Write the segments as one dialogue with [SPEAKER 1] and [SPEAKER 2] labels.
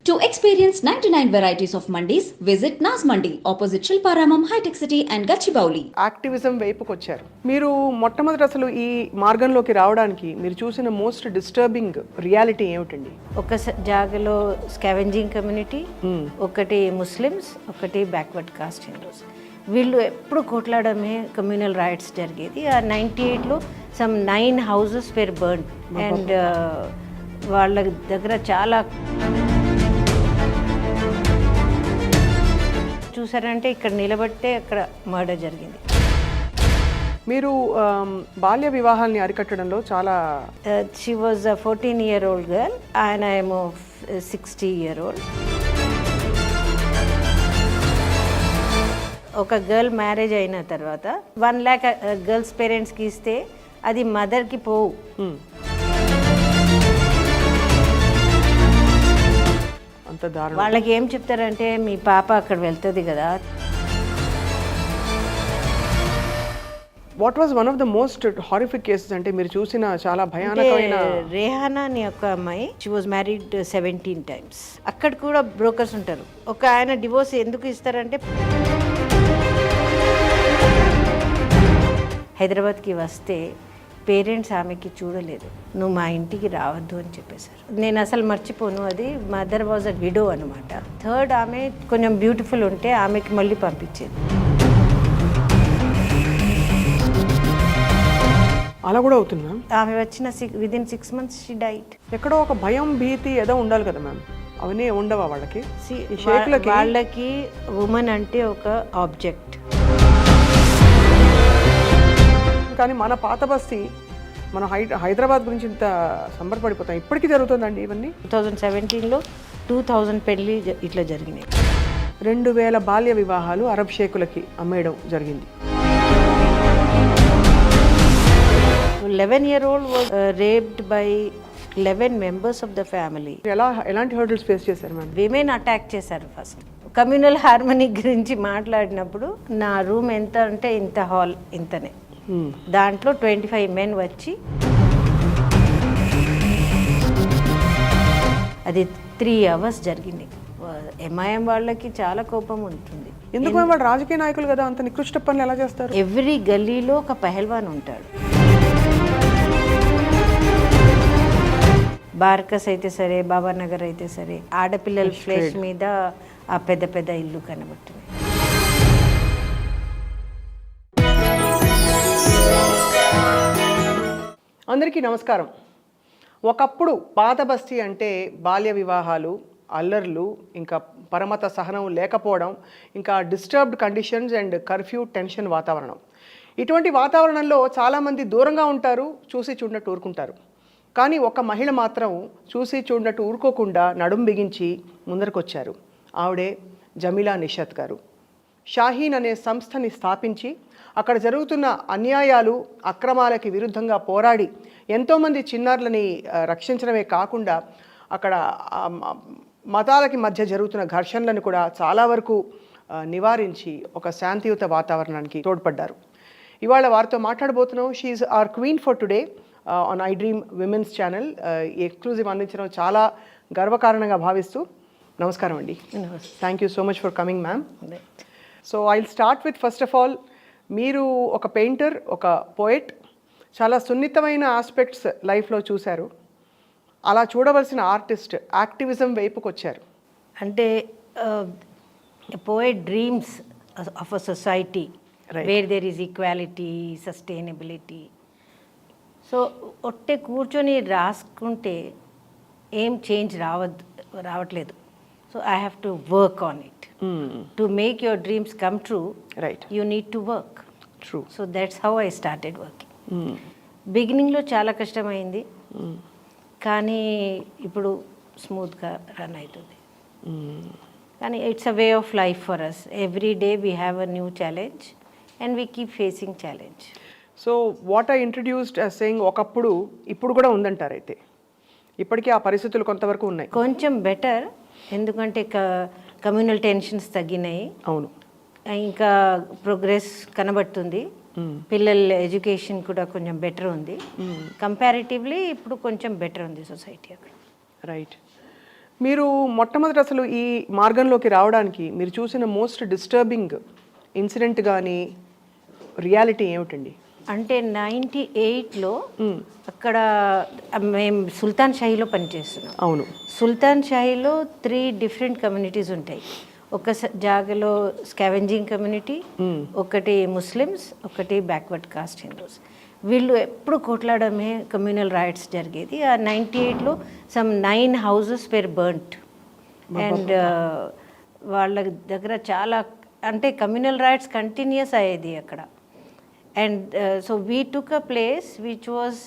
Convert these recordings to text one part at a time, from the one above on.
[SPEAKER 1] To experience 99 varieties of mandis, visit Nas Mandi, opposite Shilparamam, High-Tech City and Gachibowli.
[SPEAKER 2] Activism వైపుకి వచ్చారు మీరు. మొట్టమొదటి అసలు ఈ మార్గంలోకి రావడానికి మీరు చూసిన మోస్ట్ డిస్టర్బింగ్ రియాలిటీ ఏమిటండి?
[SPEAKER 3] ఒక జాగలో స్కావెంజింగ్ కమ్యూనిటీ, ఒకటి ముస్లిమ్స్, ఒకటి బ్యాక్వర్డ్ కాస్ట్ హిందూస్. వీళ్ళు ఎప్పుడు కొట్లాడమే కమ్యూనల్ రైట్స్ జరిగేది. ఆ 98లో some 9 houses were burned and వాళ్ళ దగ్గర చాలా చూసారంటే ఇక్కడ నిలబట్టే అక్కడ మర్డర్ జరిగింది.
[SPEAKER 2] మీరు బాల్య వివాహాల్ని అరికట్టడంలో చాలా
[SPEAKER 3] షీ వాజ్ 14-year-old గర్ల్, ఆయన ఏమో 60-year-old. ఒక గర్ల్ మ్యారేజ్ అయిన తర్వాత 1 lakh గర్ల్స్ పేరెంట్స్కి ఇస్తే అది మదర్కి పోవు.
[SPEAKER 2] అంత దారుణం.
[SPEAKER 3] వాళ్ళకి ఏం చెప్తారంటే మీ పాప అక్కడ వెళ్తుంది కదా.
[SPEAKER 2] What was one of the most horrific cases అంటే మీరు చూసిన చాలా భయానకమైన?
[SPEAKER 3] రేహానా అని ఒక అమ్మాయి, షీ వాజ్ మ్యారీడ్ 17 times. అక్కడ కూడా బ్రోకర్స్ ఉంటారు. ఒక ఆయన డివోర్స్ ఎందుకు ఇస్తారంటే హైదరాబాద్కి వస్తే పేరెంట్స్ ఆమెకి చూడలేదు, నువ్వు మా ఇంటికి రావద్దు అని చెప్పేశారు. నేను అసలు మర్చిపోను, అది మదర్ వాజ్ అ విడో అనమాట. థర్డ్ ఆమె కొంచెం బ్యూటిఫుల్ ఉంటే ఆమెకి మళ్ళీ పంపించేది.
[SPEAKER 2] అలా కూడా అవుతుందా?
[SPEAKER 3] ఆమె వచ్చిన within 6 months షీ డైట్.
[SPEAKER 2] ఎక్కడో ఒక భయం భీతి ఏదో ఉండాలి కదా మ్యామ్, అవన్నీ ఉండవా వాళ్ళకి?
[SPEAKER 3] వాళ్ళకి ఉమెన్ అంటే ఒక ఆబ్జెక్ట్.
[SPEAKER 2] కానీ మన పాత బస్తీ, మన హైదరాబాద్ గురించి ఇంత సంబరపడిపోతాం. ఇప్పటికీ జరుగుతుందండి ఇవన్నీ.
[SPEAKER 3] 2017లో 2000 పెళ్ళి ఇట్లా జరిగినాయి.
[SPEAKER 2] 2000 బాల్య వివాహాలు అరబ్ షేకులకి అమ్మేయడం జరిగింది.
[SPEAKER 3] 11-year-old was raped by 11 members of the family.
[SPEAKER 2] ఎలాంటి హర్డల్స్ ఫేస్ చేశారు మ్యామ్?
[SPEAKER 3] విమెన్ అటాక్ చేశారు. ఫస్ట్ కమ్యూనల్ హార్మనీ గురించి మాట్లాడినప్పుడు నా రూమ్ ఎంత అంటే ఇంత, హాల్ ఇంతనే, దాంట్లో 25 men వచ్చి అది 3 hours జరిగింది. ఎంఐఎం వాళ్ళకి చాలా కోపం ఉంటుంది.
[SPEAKER 2] ఎందుకు వాళ్ళు రాజకీయ నాయకులు కదా, అంత నికృష్ట పనులు ఎలా చేస్తారు?
[SPEAKER 3] ఎవ్రీ గల్లీలో ఒక పహల్వాన్ ఉంటాడు. బార్కస్ అయితే సరే, బాబానగర్ అయితే సరే, ఆడపిల్లల ఫ్లేస్ మీద ఆ పెద్ద పెద్ద ఇల్లు కనబడుతుంది.
[SPEAKER 2] అందరికీ నమస్కారం. ఒకప్పుడు పాత బస్తీ అంటే బాల్య వివాహాలు, అల్లర్లు, ఇంకా పరమత సహనం లేకపోవడం, ఇంకా disturbed conditions and curfew tension వాతావరణం. ఇటువంటి వాతావరణంలో చాలామంది దూరంగా ఉంటారు, చూసి చూడనట్టు ఊరుకుంటారు. కానీ ఒక మహిళ మాత్రం చూసి చూడనట్టు ఊరుకోకుండా నడుం బిగించి ముందరకొచ్చారు. ఆవిడే జమీలా నిషాద్ గారు. షాహీన్ అనే సంస్థని స్థాపించి అక్కడ జరుగుతున్న అన్యాయాలు, అక్రమాలకి విరుద్ధంగా పోరాడి ఎంతోమంది చిన్నారులని రక్షించడమే కాకుండా అక్కడ మతాలకి మధ్య జరుగుతున్న ఘర్షణలను కూడా చాలా వరకు నివారించి ఒక శాంతియుత వాతావరణానికి తోడ్పడ్డారు. ఇవాళ వారితో మాట్లాడబోతున్నాం. She's our queen for today on iDream women's channel. Exclusive అందించడం చాలా గర్వకారణంగా భావిస్తూ నమస్కారం అండి. Thank you so much for coming ma'am. So I will start with first of all, మీరు ఒక పెయింటర్, ఒక పోయెట్, చాలా సున్నితమైన ఆస్పెక్ట్స్ లైఫ్లో చూశారు. అలా చూడవలసిన ఆర్టిస్ట్ యాక్టివిజం వైపుకి వచ్చారు.
[SPEAKER 3] అంటే poet dreams of a society where there is equality, sustainability. So ఒట్టే కూర్చొని రాసుకుంటే ఏం చేంజ్ రావట్లేదు. So I have to work on it. To make your dreams come true,
[SPEAKER 2] right,
[SPEAKER 3] you need to work.
[SPEAKER 2] True.
[SPEAKER 3] So that's how I started working. Beginning లో చాలా కష్టమైంది, కానీ ఇప్పుడు స్మూత్గా రన్ అవుతుంది. కానీ it's a way of life for us. Every day we have a new challenge and we keep facing challenge.
[SPEAKER 2] So what I introduced as saying ఒకప్పుడు, ఇప్పుడు కూడా ఉందంటారు. అయితే ఇప్పటికీ ఆ పరిస్థితులు కొంతవరకు ఉన్నాయి,
[SPEAKER 3] కొంచెం బెటర్. ఎందుకంటే కమ్యూనల్ టెన్షన్స్ తగ్గినాయి.
[SPEAKER 2] అవును,
[SPEAKER 3] ఇంకా ప్రోగ్రెస్ కనబడుతుంది. పిల్లల ఎడ్యుకేషన్ కూడా కొంచెం బెటర్ ఉంది. కంపారిటివ్లీ ఇప్పుడు కొంచెం బెటర్ ఉంది సొసైటీ అక్కడ.
[SPEAKER 2] రైట్. మీరు మొట్టమొదటి అసలు ఈ మార్గంలోకి రావడానికి మీరు చూసిన మోస్ట్ డిస్టర్బింగ్ ఇన్సిడెంట్ కానీ రియాలిటీ ఏమిటండి?
[SPEAKER 3] అంటే 98లో అక్కడ మేము సుల్తాన్ షాహీలో పనిచేస్తున్నాం.
[SPEAKER 2] అవును.
[SPEAKER 3] సుల్తాన్ షాహీలో 3 డిఫరెంట్ కమ్యూనిటీస్ ఉంటాయి. ఒక జాగాలో స్కావెంజింగ్ కమ్యూనిటీ, ఒకటి ముస్లిమ్స్, ఒకటి బ్యాక్వర్డ్ కాస్ట్ హిందూస్. వీళ్ళు ఎప్పుడు కొట్లాడమే, కమ్యూనల్ రైట్స్ జరిగేది. ఆ 98లో some 9 houses were burnt. And వాళ్ళ దగ్గర చాలా అంటే కమ్యూనల్ రైట్స్ కంటిన్యూస్ అయ్యేది అక్కడ. And so we took a place which was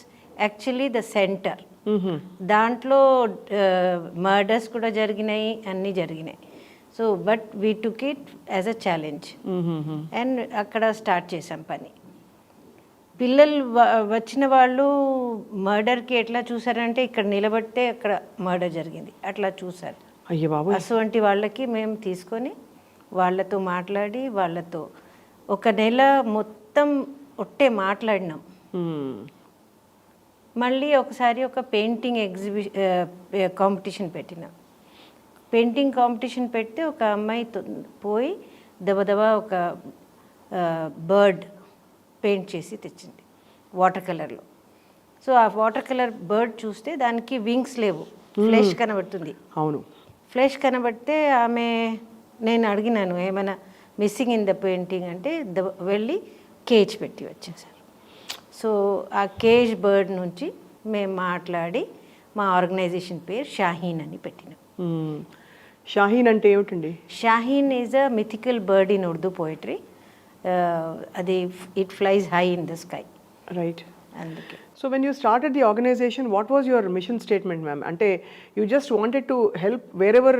[SPEAKER 3] actually the centre. దాంట్లో మర్డర్స్ కూడా జరిగినాయి, అన్నీ జరిగినాయి. So but we took it as a challenge and అక్కడ స్టార్ట్ చేసాం పని. పిల్లలు వచ్చిన వాళ్ళు మర్డర్కి ఎట్లా చూసారంటే ఇక్కడ నిలబడితే అక్కడ మర్డర్ జరిగింది అట్లా చూసారు.
[SPEAKER 2] అయ్యో బాబు.
[SPEAKER 3] అటువంటి వాళ్ళకి మేము తీసుకొని వాళ్ళతో మాట్లాడి వాళ్ళతో 1 నెల మొత్తం ఒట్టే మాట్లాడినాం. మళ్ళీ ఒకసారి ఒక పెయింటింగ్ కాంపిటీషన్ పెట్టినాం. పెయింటింగ్ కాంపిటీషన్ పెడితే ఒక అమ్మాయి పోయి దబదబా ఒక బర్డ్ పెయింట్ చేసి తెచ్చింది వాటర్ కలర్లో. సో ఆ వాటర్ కలర్ బర్డ్ చూస్తే దానికి వింగ్స్ లేవు, ఫ్లెష్ కనబడుతుంది.
[SPEAKER 2] అవును.
[SPEAKER 3] ఫ్లెష్ కనబడితే ఆమె, నేను అడిగినాను ఏమైనా మిస్సింగ్ ఇన్ ద పెయింటింగ్ అంటే వెళ్ళి కేజ్ పెట్టి వచ్చేసారు. సో ఆ కేజ్ బర్డ్ నుంచి మేము మాట్లాడి మా ఆర్గనైజేషన్ పేరు షాహీన్ అని పెట్టినాం.
[SPEAKER 2] షాహీన్ అంటే ఏమిటండి?
[SPEAKER 3] Shaheen is a mythical bird in Urdu poetry. అది it flies high in the sky.
[SPEAKER 2] Right.
[SPEAKER 3] అందుకే.
[SPEAKER 2] So when you started the organization, what was your mission statement, ma'am? Ante you just wanted to help wherever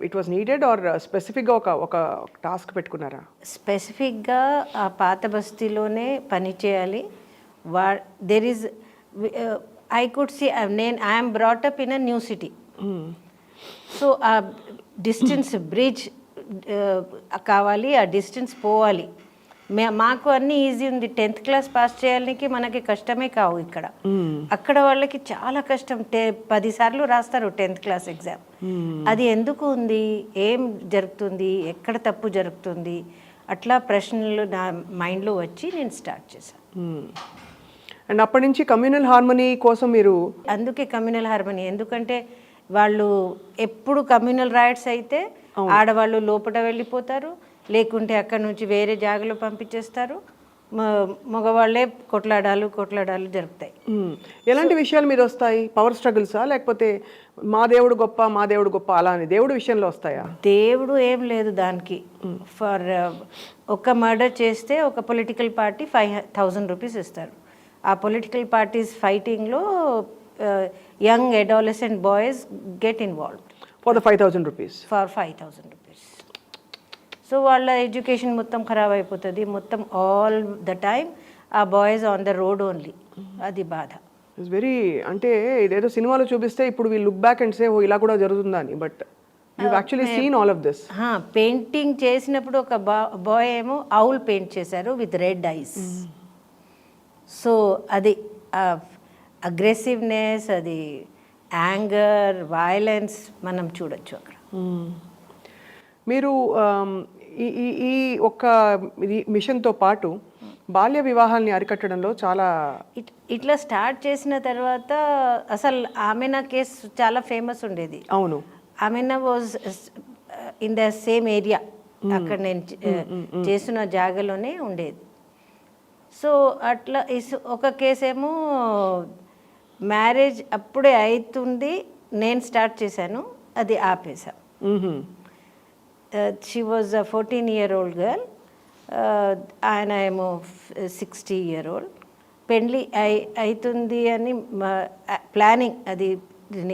[SPEAKER 2] it was needed, or specific ga oka task pettukunnara?
[SPEAKER 3] స్పెసిఫిక్గా ఆ పాత బస్తీలోనే పని చేయాలి. There is I could see I'm brought up in a new city. So ఆ distance bridge కావాలి, ఆ distance పోవాలి. మాకు అన్నీ ఈజీ ఉంది. 10th క్లాస్ పాస్ చేయడానికి మనకి కష్టమే కావు ఇక్కడ. అక్కడ వాళ్ళకి చాలా కష్టం. 10 సార్లు రాస్తారు 10th క్లాస్ ఎగ్జామ్. అది ఎందుకు ఉంది, ఏం జరుగుతుంది, ఎక్కడ తప్పు జరుగుతుంది, అట్లా ప్రశ్నలు నా మైండ్లో వచ్చి నేను స్టార్ట్ చేశాను.
[SPEAKER 2] అండ్ అప్పటి నుంచి కమ్యూనల్ హార్మనీ కోసం మీరు,
[SPEAKER 3] అందుకే కమ్యూనల్ హార్మనీ, ఎందుకంటే వాళ్ళు ఎప్పుడు కమ్యూనల్ రైట్స్ అయితే ఆడవాళ్ళు లోపల వెళ్ళిపోతారు, లేకుంటే అక్కడ నుంచి వేరే జాగాలో పంపించేస్తారు, మగవాళ్ళే కొట్లాడాలు జరుగుతాయి.
[SPEAKER 2] ఎలాంటి విషయాలు మీద వస్తాయి? పవర్ స్ట్రగుల్సా, లేకపోతే మా దేవుడు గొప్ప అలా అని దేవుడు విషయంలో వస్తాయా?
[SPEAKER 3] దేవుడు ఏం లేదు దానికి. ఫర్ ఒక మర్డర్ చేస్తే ఒక పొలిటికల్ పార్టీ 5,000 రూపీస్ ఇస్తారు. ఆ పొలిటికల్ పార్టీస్ ఫైటింగ్లో young adolescent boys get involved
[SPEAKER 2] for the 5,000 rupees.
[SPEAKER 3] For 5,000 rupees. So వాళ్ళ ఎడ్యుకేషన్ మొత్తం ఖరాబ్ అయిపోతుంది. మొత్తం ఆల్ ద టైమ్ ఆ boys on the road only. అది బాధ.
[SPEAKER 2] ఇట్స్ వెరీ, అంటే ఇదేదో సినిమాలో చూపిస్తే ఇప్పుడు we look back and say oh ఇలా కూడా జరుగుతుందని, but you actually seen all of this.
[SPEAKER 3] Painting చేసినప్పుడు ఒక బాయ్ ఏమో ఔల్ పెయింట్ చేశారు విత్ రెడ్ ఐస్. సో అది అగ్రెసివ్నెస్, అది యాంగర్, వైలెన్స్ మనం చూడొచ్చు అక్కడ.
[SPEAKER 2] మీరు ఈ ఒక్క మిషన్తో పాటు బాల్య వివాహాల్ని అరికట్టడంలో చాలా
[SPEAKER 3] ఇట్లా స్టార్ట్ చేసిన తర్వాత అసలు ఆమెనా కేసు చాలా ఫేమస్ ఉండేది.
[SPEAKER 2] అవును.
[SPEAKER 3] ఆమెనా was in the same area, అక్కడ నేను చేసిన జాగాలోనే ఉండేది. సో అట్లా ఒక కేసేమో మ్యారేజ్ అప్పుడే అవుతుంది, నేను స్టార్ట్ చేశాను, అది ఆపేసా. She was a 14-year-old girl, ఆయన ఏమో 60-year-old. పెళ్ళి అవుతుంది అని ప్లానింగ్, అది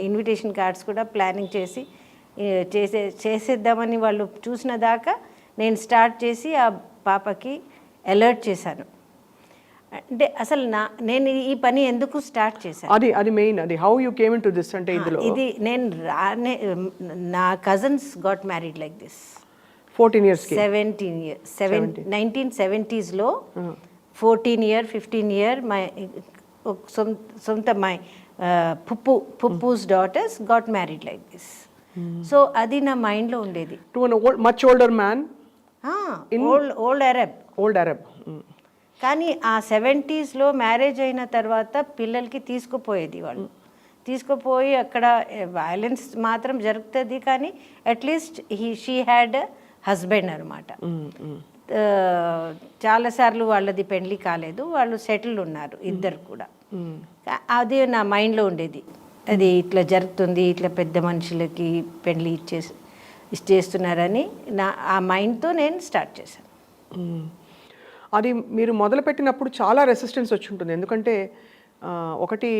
[SPEAKER 3] ఇన్విటేషన్ కార్డ్స్ కూడా ప్లానింగ్ చేసేద్దామని వాళ్ళు చూసిన దాకా నేను స్టార్ట్ చేసి ఆ పాపకి అలర్ట్ చేశాను. అంటే అసలు నేను ఈ పని ఎందుకు స్టార్ట్ చేశాను,
[SPEAKER 2] అది మెయిన్, అది how you came into this. అంటే
[SPEAKER 3] ఇది నేను నా cousins got married like this
[SPEAKER 2] 14 years
[SPEAKER 3] 1970s 14-year 15-year my సొంత మై పుప్పుస్ daughters got married like this. So అది నా మైండ్లో ఉండేది.
[SPEAKER 2] To an much older man,
[SPEAKER 3] old Arab.
[SPEAKER 2] Old Arab.
[SPEAKER 3] కానీ ఆ 70sలో మ్యారేజ్ అయిన తర్వాత పిల్లలకి తీసుకుపోయేది వాళ్ళు. తీసుకుపోయి అక్కడ వైలెన్స్ మాత్రం జరుగుతుంది, కానీ అట్లీస్ట్ షీ హ్యాడ్ హస్బెండ్ అనమాట. చాలాసార్లు వాళ్ళది పెళ్లి కాలేదు, వాళ్ళు సెటిల్ ఉన్నారు ఇద్దరు కూడా. అది నా మైండ్లో ఉండేది, అది ఇట్లా జరుగుతుంది, ఇట్లా పెద్ద మనుషులకి పెళ్లి ఇచ్చేస్తున్నారని ఆ మైండ్తో నేను స్టార్ట్ చేశాను.
[SPEAKER 2] అది మీరు మొదలుపెట్టినప్పుడు చాలా రెసిస్టెన్స్ వచ్చి ఉంటుంది, ఎందుకంటే ఒకటి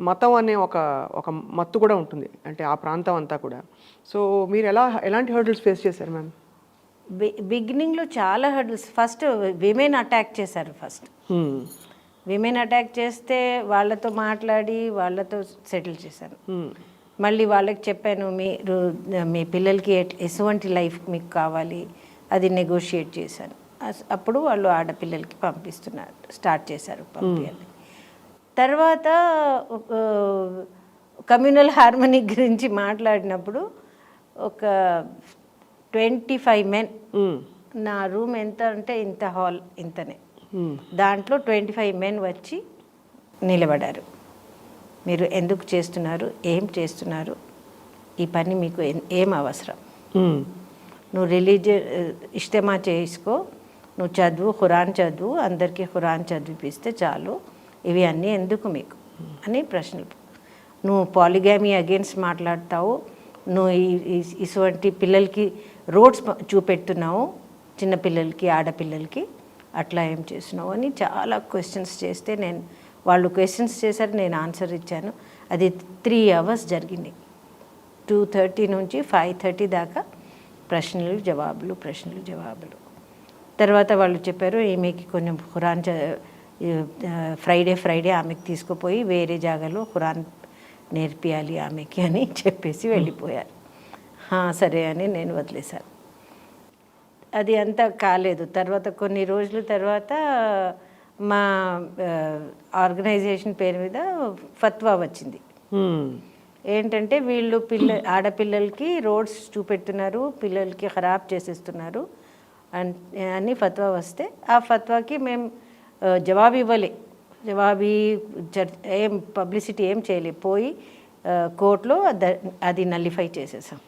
[SPEAKER 2] మతం అనే ఒక మత్తు కూడా ఉంటుంది, అంటే ఆ ప్రాంతం అంతా కూడా. సో మీరు ఎలాంటి హర్డిల్స్ ఫేస్ చేశారు మ్యామ్?
[SPEAKER 3] బిగినింగ్లో చాలా హర్డిల్స్. ఫస్ట్ విమెన్ అటాక్ చేశారు. విమెన్ అటాక్ చేస్తే వాళ్ళతో మాట్లాడి వాళ్ళతో సెటిల్ చేశాను. మళ్ళీ వాళ్ళకి చెప్పాను, మీరు మీ పిల్లలకి ఎటువంటి లైఫ్ మీకు కావాలి అది నెగోషియేట్ చేశాను. అప్పుడు వాళ్ళు ఆడపిల్లలకి స్టార్ట్ చేశారు పంపించాలి. తర్వాత కమ్యూనల్ హార్మనీ గురించి మాట్లాడినప్పుడు ఒక 25 men, నా రూమ్ ఎంత అంటే ఇంత హాల్ ఇంతనే, దాంట్లో 25 men వచ్చి నిలబడారు. మీరు ఎందుకు చేస్తున్నారు, ఏం చేస్తున్నారు, ఈ పని మీకు ఏం అవసరం, నువ్వు ఇష్టమా చేసుకో, నువ్వు చదువు, ఖురాన్ చదువు, అందరికీ ఖురాన్ చదివిపిస్తే చాలు, ఇవి అన్నీ ఎందుకు మీకు అని ప్రశ్నలు. నువ్వు పాలిగామీ అగేన్స్ట్ మాట్లాడతావు, నువ్వు ఇటువంటి పిల్లలకి రోడ్స్ చూపెడుతున్నావు, చిన్నపిల్లలకి ఆడపిల్లలకి, అట్లా ఏం చేస్తున్నావు అని చాలా క్వశ్చన్స్ చేస్తే వాళ్ళు క్వశ్చన్స్ చేశారు, నేను ఆన్సర్ ఇచ్చాను. అది 3 hours జరిగింది. 2:30 నుంచి 5:30 దాకా ప్రశ్నలు జవాబులు. తర్వాత వాళ్ళు చెప్పారు, ఈమెకి కొంచెం ఖురాన్ ఫ్రైడే ఆమెకి తీసుకుపోయి వేరే జాగాలో ఖురాన్ నేర్పియాలి ఆమెకి అని చెప్పేసి వెళ్ళిపోయారు. సరే అని నేను వదిలేశాను. అది అంతా కాలేదు. తర్వాత కొన్ని రోజుల తర్వాత మా ఆర్గనైజేషన్ పేరు మీద ఫత్వా వచ్చింది. ఏంటంటే వీళ్ళు ఆడపిల్లలకి రోడ్స్ చూపెడుతున్నారు, పిల్లలకి ఖరాబ్ చేసేస్తున్నారు అని ఫత్వా వస్తే, ఆ ఫత్వాకి మేము జవాబు ఇవ్వలే, ఏం పబ్లిసిటీ ఏం చేయలే, పోయి కోర్టులో అది నల్లిఫై చేసేసాం.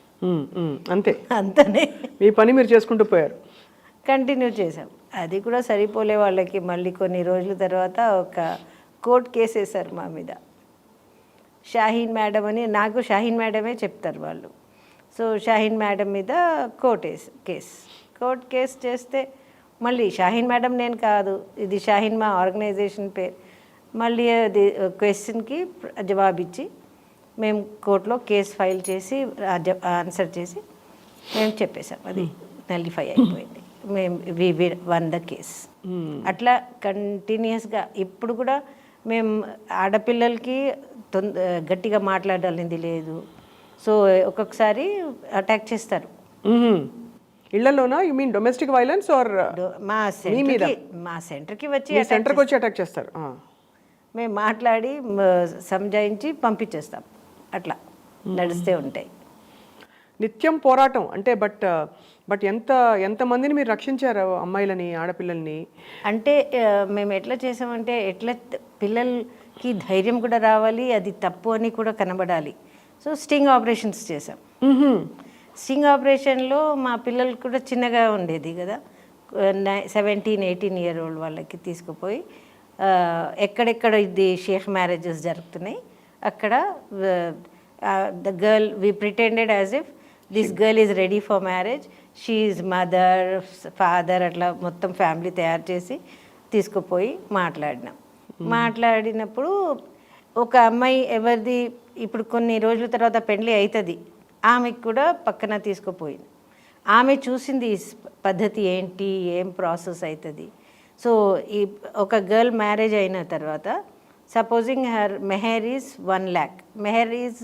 [SPEAKER 3] అంతనే
[SPEAKER 2] మీ పని మీరు చేసుకుంటూ పోయారు,
[SPEAKER 3] కంటిన్యూ చేసాం. అది కూడా సరిపోలే వాళ్ళకి. మళ్ళీ కొన్ని రోజుల తర్వాత ఒక కోర్టు కేసు వేశారు మా మీద. షాహీన్ మేడం అని, నాకు షాహీన్ మేడమే చెప్తారు వాళ్ళు. సో షాహీన్ మేడం మీద కోర్టు కేసు చేస్తే, మళ్ళీ షాహీన్ మేడం నేను కాదు, ఇది షాహీన్ మా ఆర్గనైజేషన్ పేరు. మళ్ళీ అది క్వశ్చన్కి జవాబిచ్చి మేము కోర్టులో కేసు ఫైల్ చేసి ఆన్సర్ చేసి మేము చెప్పేసాం, అది నల్లిఫై అయిపోయింది. V one the case. అట్లా కంటిన్యూస్గా ఇప్పుడు కూడా మేము ఆడపిల్లలకి గట్టిగా మాట్లాడాలింది లేదు. సో ఒక్కొక్కసారి అటాక్ చేస్తారు.
[SPEAKER 2] ఇళ్లలోనా? You mean domestic violence or?
[SPEAKER 3] మా సెంటర్కి వచ్చి
[SPEAKER 2] అటాక్ చేస్తారు.
[SPEAKER 3] మేము మాట్లాడి సంజాయించి పంపించేస్తాం. అట్లా నడుస్తూ ఉంటాయి.
[SPEAKER 2] నిత్యం పోరాటం అంటే. బట్ ఎంతమందిని మీరు రక్షించారు, అమ్మాయిలని, ఆడపిల్లల్ని?
[SPEAKER 3] అంటే మేము ఎట్లా చేసామంటే, ఎట్లా పిల్లలకి ధైర్యం కూడా రావాలి, అది తప్పు అని కూడా కనబడాలి. సో స్టింగ్ ఆపరేషన్స్ చేసాం. స్టింగ్ ఆపరేషన్లో మా పిల్లలు కూడా చిన్నగా ఉండేది కదా, 17-18 year old వాళ్ళకి తీసుకుపోయి ఎక్కడెక్కడ ఇది షేక్ మ్యారేజెస్ జరుగుతున్నాయి అక్కడ the girl we pretended as if this girl is ready for marriage, she is mother, father, అట్లా మొత్తం ఫ్యామిలీ తయారు చేసి తీసుకుపోయి మాట్లాడినప్పుడు ఒక అమ్మాయి ఎవరిది ఇప్పుడు కొన్ని రోజుల తర్వాత పెళ్ళి అవుతుంది, ఆమెకు కూడా పక్కన తీసుకుపోయింది. ఆమె చూసింది ఈ పద్ధతి ఏంటి, ఏం ప్రాసెస్ అవుతుంది. సో ఈ ఒక గర్ల్ మ్యారేజ్ అయిన తర్వాత సపోజింగ్ హర్ మెహర్ ఈజ్ 1 lakh, మెహర్ is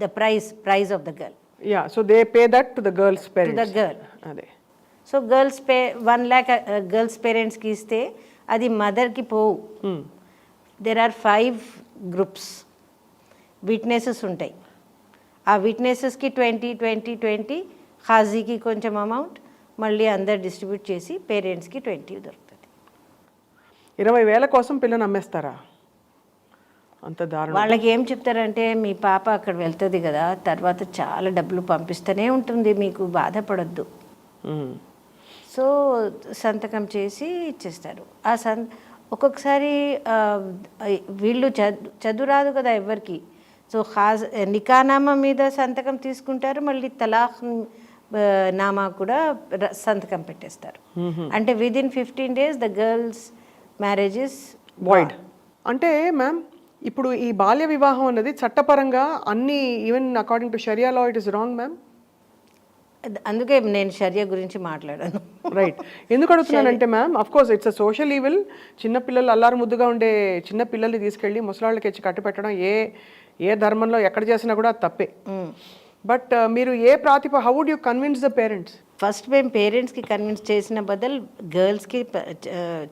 [SPEAKER 3] the price of the girl.
[SPEAKER 2] Yeah, so they pay that to the girl's parents.
[SPEAKER 3] To the girl.
[SPEAKER 2] అదే.
[SPEAKER 3] సో గర్ల్స్ 1 lakh గర్ల్స్ పేరెంట్స్కి ఇస్తే అది మదర్కి పోవు. దెర్ ఆర్ 5 groups, విట్నెసెస్ ఉంటాయి. ఆ విట్నెసెస్కి 20 హాజీకి కొంచెం అమౌంట్, మళ్ళీ అందరు డిస్ట్రిబ్యూట్ చేసి పేరెంట్స్కి 20 దొరుకుతుంది.
[SPEAKER 2] 20,000 కోసం పిల్లని అమ్మేస్తారా? అంత దారుణం.
[SPEAKER 3] వాళ్ళకి ఏం చెప్తారంటే, మీ పాప అక్కడ వెళ్తుంది కదా, తర్వాత చాలా డబ్బులు పంపిస్తూనే ఉంటుంది, మీకు బాధపడొద్దు. సో సంతకం చేసి ఇచ్చేస్తారు. ఒక్కొక్కసారి వీళ్ళు చదువు రాదు కదా ఎవరికి, సో నికానామా మీద సంతకం తీసుకుంటారు, మళ్ళీ తలాఖ్ నామా కూడా సంతకం పెట్టేస్తారు. అంటే within 15 days the girls marriages
[SPEAKER 2] void. అంటే మ్యామ్ ఇప్పుడు ఈ బాల్య వివాహం అనేది చట్టపరంగా అన్ని, ఈవెన్ అకార్డింగ్ టు షరియా law it is wrong ma'am.
[SPEAKER 3] అందుకే నేను షరియా గురించి మాట్లాడాను.
[SPEAKER 2] రైట్. ఎందుకు అడుగుతున్నానంటే ma'am, of course it's a social evil. చిన్నపిల్లలు అల్లారు ముద్దుగా ఉండే చిన్న పిల్లల్ని తీసుకెళ్ళి ముసలాళ్ళకి ఇచ్చి కట్టి పెట్టడం ఏ ధర్మంలో ఎక్కడ చేసినా కూడా తప్పే. బట్ మీరు how would you convince the parents?
[SPEAKER 3] First మేము పేరెంట్స్కి కన్విన్స్ చేసిన బదులు గర్ల్స్కి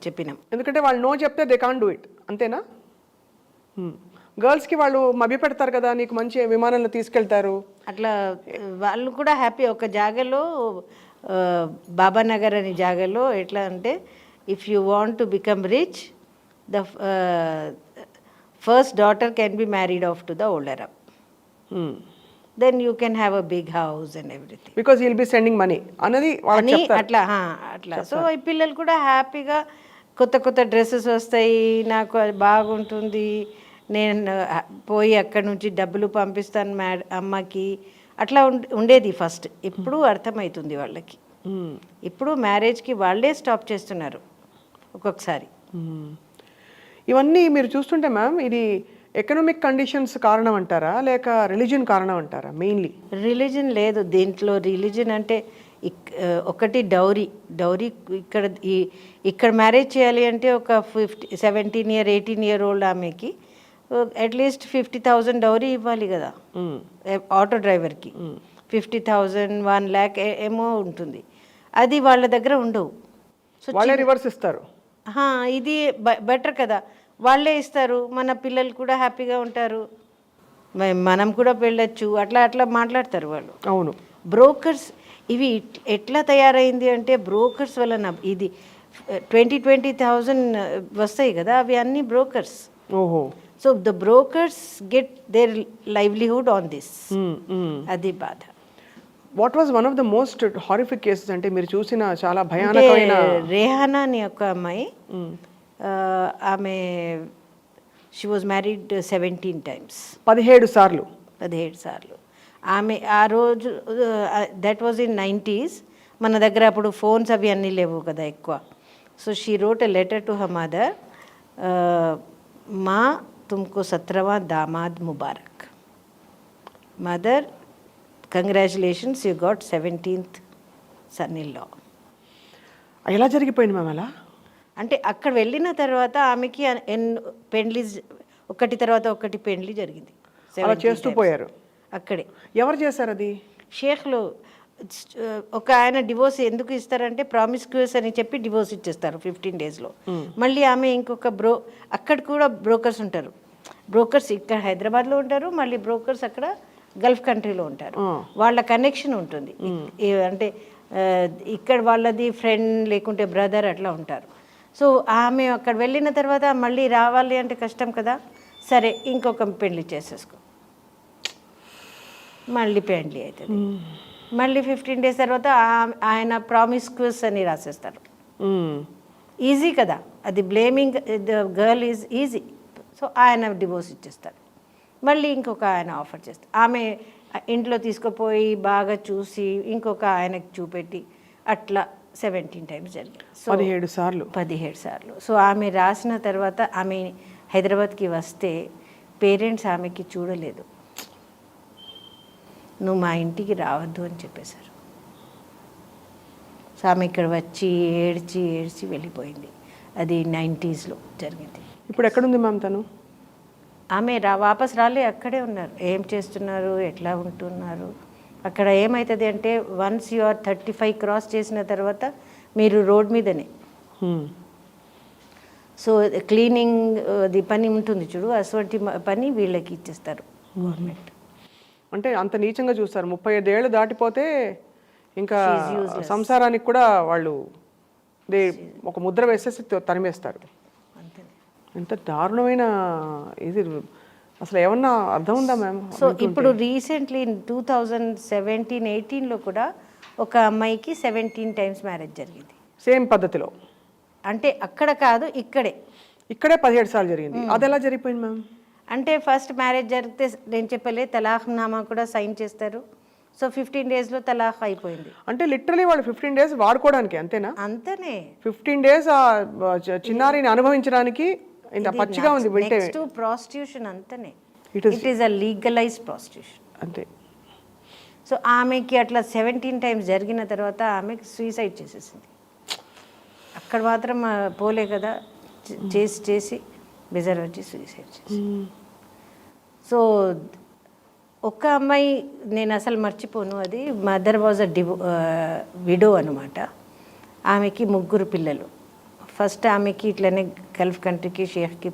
[SPEAKER 3] చెప్పినాం.
[SPEAKER 2] ఎందుకంటే వాళ్ళు నో చెప్తే దే కాంట్ డూ ఇట్, అంతేనా? గర్ల్స్కి వాళ్ళు మభ్యపెడతారు కదా, నీకు మంచి విమానంలో తీసుకెళ్తారు,
[SPEAKER 3] అట్లా వాళ్ళు కూడా హ్యాపీ. ఒక జాగాలో బాబానగర్ అనే జాగాలో ఎట్లా అంటే, if you want to become rich, the first daughter can be married off to the older up, then you can have a big house and everything,
[SPEAKER 2] because he'll be sending money అన్నది
[SPEAKER 3] అని అట్లా. So ఈ పిల్లలు కూడా హ్యాపీగా కొత్త కొత్త dresses వస్తాయి, నాకు అది బాగుంటుంది, నేను పోయి అక్కడ నుంచి డబ్బులు పంపిస్తాను అమ్మకి, అట్లా ఉండేది ఫస్ట్. ఇప్పుడు అర్థమవుతుంది వాళ్ళకి. ఇప్పుడు మ్యారేజ్కి వాళ్ళే స్టాప్ చేస్తున్నారు ఒక్కొక్కసారి.
[SPEAKER 2] ఇవన్నీ మీరు చూస్తుంటే మ్యామ్, ఇది ఎకనామిక్ కండిషన్స్ కారణం అంటారా, లేక రిలీజియన్ కారణం అంటారా? మెయిన్లీ
[SPEAKER 3] రిలీజన్ లేదు దీంట్లో. రిలీజన్ అంటే ఒకటి డౌరీ. ఇక్కడ మ్యారేజ్ చేయాలి అంటే ఒక 17 year old ఆమెకి అట్లీస్ట్ 50,000 డౌరీ ఇవ్వాలి కదా. ఆటో డ్రైవర్కి 50,000, 1 lakh ఏమో ఉంటుంది. అది వాళ్ళ దగ్గర ఉండవు. సో
[SPEAKER 2] వాళ్ళే రివర్స్ ఇస్తారు.
[SPEAKER 3] ఇది బెటర్ కదా, వాళ్ళే ఇస్తారు, మన పిల్లలు కూడా హ్యాపీగా ఉంటారు, మనం కూడా వెళ్ళొచ్చు, అట్లా మాట్లాడతారు వాళ్ళు.
[SPEAKER 2] అవును.
[SPEAKER 3] బ్రోకర్స్ ఇవి ఎట్లా తయారైంది అంటే, బ్రోకర్స్ వలన ఇది 20,000 వస్తాయి కదా, అవి అన్నీ బ్రోకర్స్.
[SPEAKER 2] ఓహో.
[SPEAKER 3] So the brokers get there livelihood on this. అది బాధ.
[SPEAKER 2] What was one of the most horrific cases అంటే మీరు చూసిన చాలా భయానకమైన?
[SPEAKER 3] రేహానా అని ఒక అమ్మాయి, ఆమె షీ వాజ్ మ్యారీడ్ 17 times.
[SPEAKER 2] 17 సార్లు.
[SPEAKER 3] ఆమె ఆ రోజు, దట్ వాజ్ ఇన్ 90s. మన దగ్గర అప్పుడు ఫోన్స్ అవి అన్నీ లేవు కదా ఎక్కువ. So she wrote a letter to her mother, మా తుమ్కో 17వాं దామాద్ ముబారక్. Mother, congratulations, you got 17th son-in-law.
[SPEAKER 2] ఎలా జరిగిపోయింది మ్యామ్ అలా?
[SPEAKER 3] అంటే అక్కడ వెళ్ళిన తర్వాత ఆమెకి పెండ్లి ఒకటి తర్వాత ఒకటి పెండ్లి జరిగింది.
[SPEAKER 2] అలా చేస్తూ పోయారు
[SPEAKER 3] అక్కడే.
[SPEAKER 2] ఎవరు చేశారు అది?
[SPEAKER 3] షేఖ్లో ఒక ఆయన డివోర్స్ ఎందుకు ఇస్తారంటే, ప్రామిస్క్యూస్ అని చెప్పి డివోర్స్ ఇచ్చేస్తారు 15 daysలో. మళ్ళీ ఆమె ఇంకొక అక్కడ కూడా బ్రోకర్స్ ఉంటారు. బ్రోకర్స్ ఇక్కడ హైదరాబాద్లో ఉంటారు, మళ్ళీ బ్రోకర్స్ అక్కడ గల్ఫ్ కంట్రీలో ఉంటారు. వాళ్ళ కనెక్షన్ ఉంటుంది. అంటే ఇక్కడ వాళ్ళది ఫ్రెండ్ లేకుంటే బ్రదర్ అట్లా ఉంటారు. సో ఆమె అక్కడ వెళ్ళిన తర్వాత మళ్ళీ రావాలి అంటే కష్టం కదా, సరే ఇంకొక పెళ్లి చేసేసుకో, మళ్ళీ పెళ్లి అవుతుంది. మళ్ళీ 15 days తర్వాత ఆయన ప్రామిస్క్యూస్ అని రాసేస్తారు. ఈజీ కదా అది, blaming the girl is easy. So ఆయన డివోర్స్ ఇచ్చేస్తారు, మళ్ళీ ఇంకొక ఆయన ఆఫర్ చేస్తారు. ఆమె ఇంట్లో తీసుకుపోయి బాగా చూసి ఇంకొక ఆయనకి చూపెట్టి అట్లా 17 times జరిగింది. సో 17 సార్లు. సో ఆమె రాసిన తర్వాత ఆమె హైదరాబాద్కి వస్తే పేరెంట్స్ ఆమెకి చూడలేదు, నువ్వు మా ఇంటికి రావద్దు అని చెప్పేశారు. సో ఆమె ఇక్కడ వచ్చి ఏడ్చి వెళ్ళిపోయింది. అది 90sలో జరిగింది.
[SPEAKER 2] ఇప్పుడు ఎక్కడుంది మ్యామ్ తను?
[SPEAKER 3] ఆమె వాపస్ రాలే, అక్కడే ఉన్నారు. ఏం చేస్తున్నారు, ఎట్లా ఉంటున్నారు? అక్కడ ఏమవుతుంది అంటే, వన్స్ యు ఆర్ 35 క్రాస్ చేసిన తర్వాత మీరు రోడ్ మీదనే. సో క్లీనింగ్ అది పని ఉంటుంది చూడు, అటువంటి పని వీళ్ళకి ఇచ్చేస్తారు గవర్నమెంట్.
[SPEAKER 2] అంటే అంత నీచంగా చూస్తారు. 35 ఏళ్ళు దాటిపోతే ఇంకా సంసారానికి కూడా వాళ్ళు ఒక ముద్ర వేసేసి తరిమేస్తారు.
[SPEAKER 3] అంతే.
[SPEAKER 2] ఎంత దారుణమైన ఇది అసలు ఏమన్నా అర్థం ఉందా మ్యామ్?
[SPEAKER 3] సో ఇప్పుడు రీసెంట్లీ 2017-18లో కూడా ఒక అమ్మాయికి 17 టైమ్స్ మ్యారేజ్ జరిగింది
[SPEAKER 2] సేమ్ పద్ధతిలో.
[SPEAKER 3] అంటే అక్కడ కాదు ఇక్కడే
[SPEAKER 2] 17 సార్లు జరిగింది. అది ఎలా జరిగిపోయింది మ్యామ్?
[SPEAKER 3] అంటే ఫస్ట్ మ్యారేజ్ జరిగితే నేను చెప్పలే తలాఖ్ నామా కూడా సైన్ చేస్తారు. సో 15 డేస్లో తలాఖ్ అయిపోయింది.
[SPEAKER 2] అంటే లిటరలీ వాళ్ళు 15 డేస్ వాడుకోవడానికి అంతేనా?
[SPEAKER 3] అంతనే
[SPEAKER 2] 15 డేస్ ఆ చిన్నారిని అనుభవించడానికి ఇంత పచ్చిగా ఉంది వింటే.
[SPEAKER 3] నెక్స్ట్ ప్రాస్టిట్యూషన్ అంతనే. It is a legalised prostitution
[SPEAKER 2] అంతే.
[SPEAKER 3] సో ఆమెకి అట్లా 17 టైమ్స్ జరిగిన తర్వాత ఆమెకి సూసైడ్ చేసేసింది. అక్కడ మాత్రం పోలే కదా, చేసి బెజర్ వచ్చి సూసైడ్ చేసి. సో ఒక్క అమ్మాయి నేను అసలు మర్చిపోను, అది మదర్ వాజ్ విడో అనమాట. ఆమెకి 3 పిల్లలు. ఫస్ట్ ఆమెకి ఇట్లనే గల్ఫ్ కంట్రీకి షేఖ్కి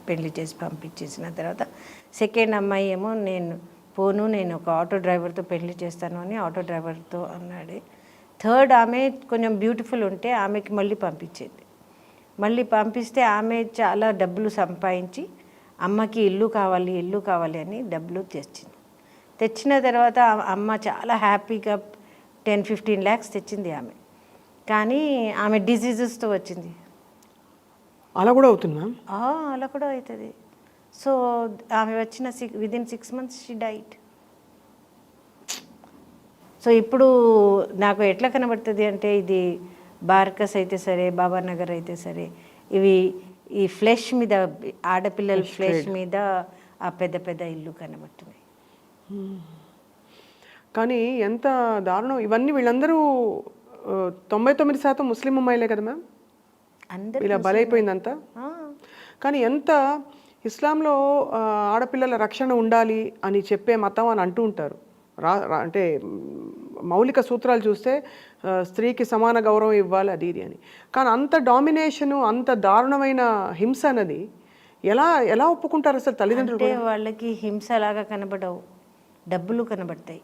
[SPEAKER 3] పెళ్లి చేసి పంపించేసిన తర్వాత సెకండ్ అమ్మాయి ఏమో నేను పోను, నేను ఒక ఆటో డ్రైవర్తో పెళ్లి చేస్తాను అని ఆటో డ్రైవర్తో అన్నాడు. థర్డ్ ఆమె కొంచెం బ్యూటిఫుల్ ఉంటే ఆమెకి మళ్ళీ పంపించేది. మళ్ళీ పంపిస్తే ఆమె చాలా డబ్బులు సంపాదించి అమ్మకి ఇల్లు కావాలి అని డబ్బులు తెచ్చిన తర్వాత అమ్మ చాలా హ్యాపీగా 10-15 lakhs తెచ్చింది ఆమె. కానీ ఆమె డిసీజెస్తో వచ్చింది.
[SPEAKER 2] అలా కూడా అవుతుంది మ్యామ్?
[SPEAKER 3] అలా కూడా అవుతుంది. సో ఆమె వచ్చిన within 6 months she diet. So ఇప్పుడు నాకు ఎట్లా కనబడుతుంది అంటే ఇది బార్కస్ అయితే సరే, బాబానగర్ అయితే సరే, ఇవి ఈ ఫ్లెష్ మీద ఆడపిల్లల ఫ్లెష్ మీద ఆ పెద్ద ఇల్లు కనబడుతున్నాయి.
[SPEAKER 2] కానీ ఎంత దారుణం ఇవన్నీ. వీళ్ళందరూ 99% ముస్లిం అమ్మాయిలే కదా మ్యామ్
[SPEAKER 3] అందరూ
[SPEAKER 2] ఇలా బలైపోయిందంతా. కానీ ఎంత ఇస్లాంలో ఆడపిల్లల రక్షణ ఉండాలి అని చెప్పే మతం అని అంటూ ఉంటారు. అంటే మౌలిక సూత్రాలు చూస్తే స్త్రీకి సమాన గౌరవం ఇవ్వాలి అది ఇది అని. కానీ అంత డామినేషను, అంత దారుణమైన హింస అన్నది ఎలా ఒప్పుకుంటారు అసలు తల్లిదండ్రులు?
[SPEAKER 3] అంటే వాళ్ళకి హింస లాగా కనబడవు, డబ్బులు కనబడతాయి.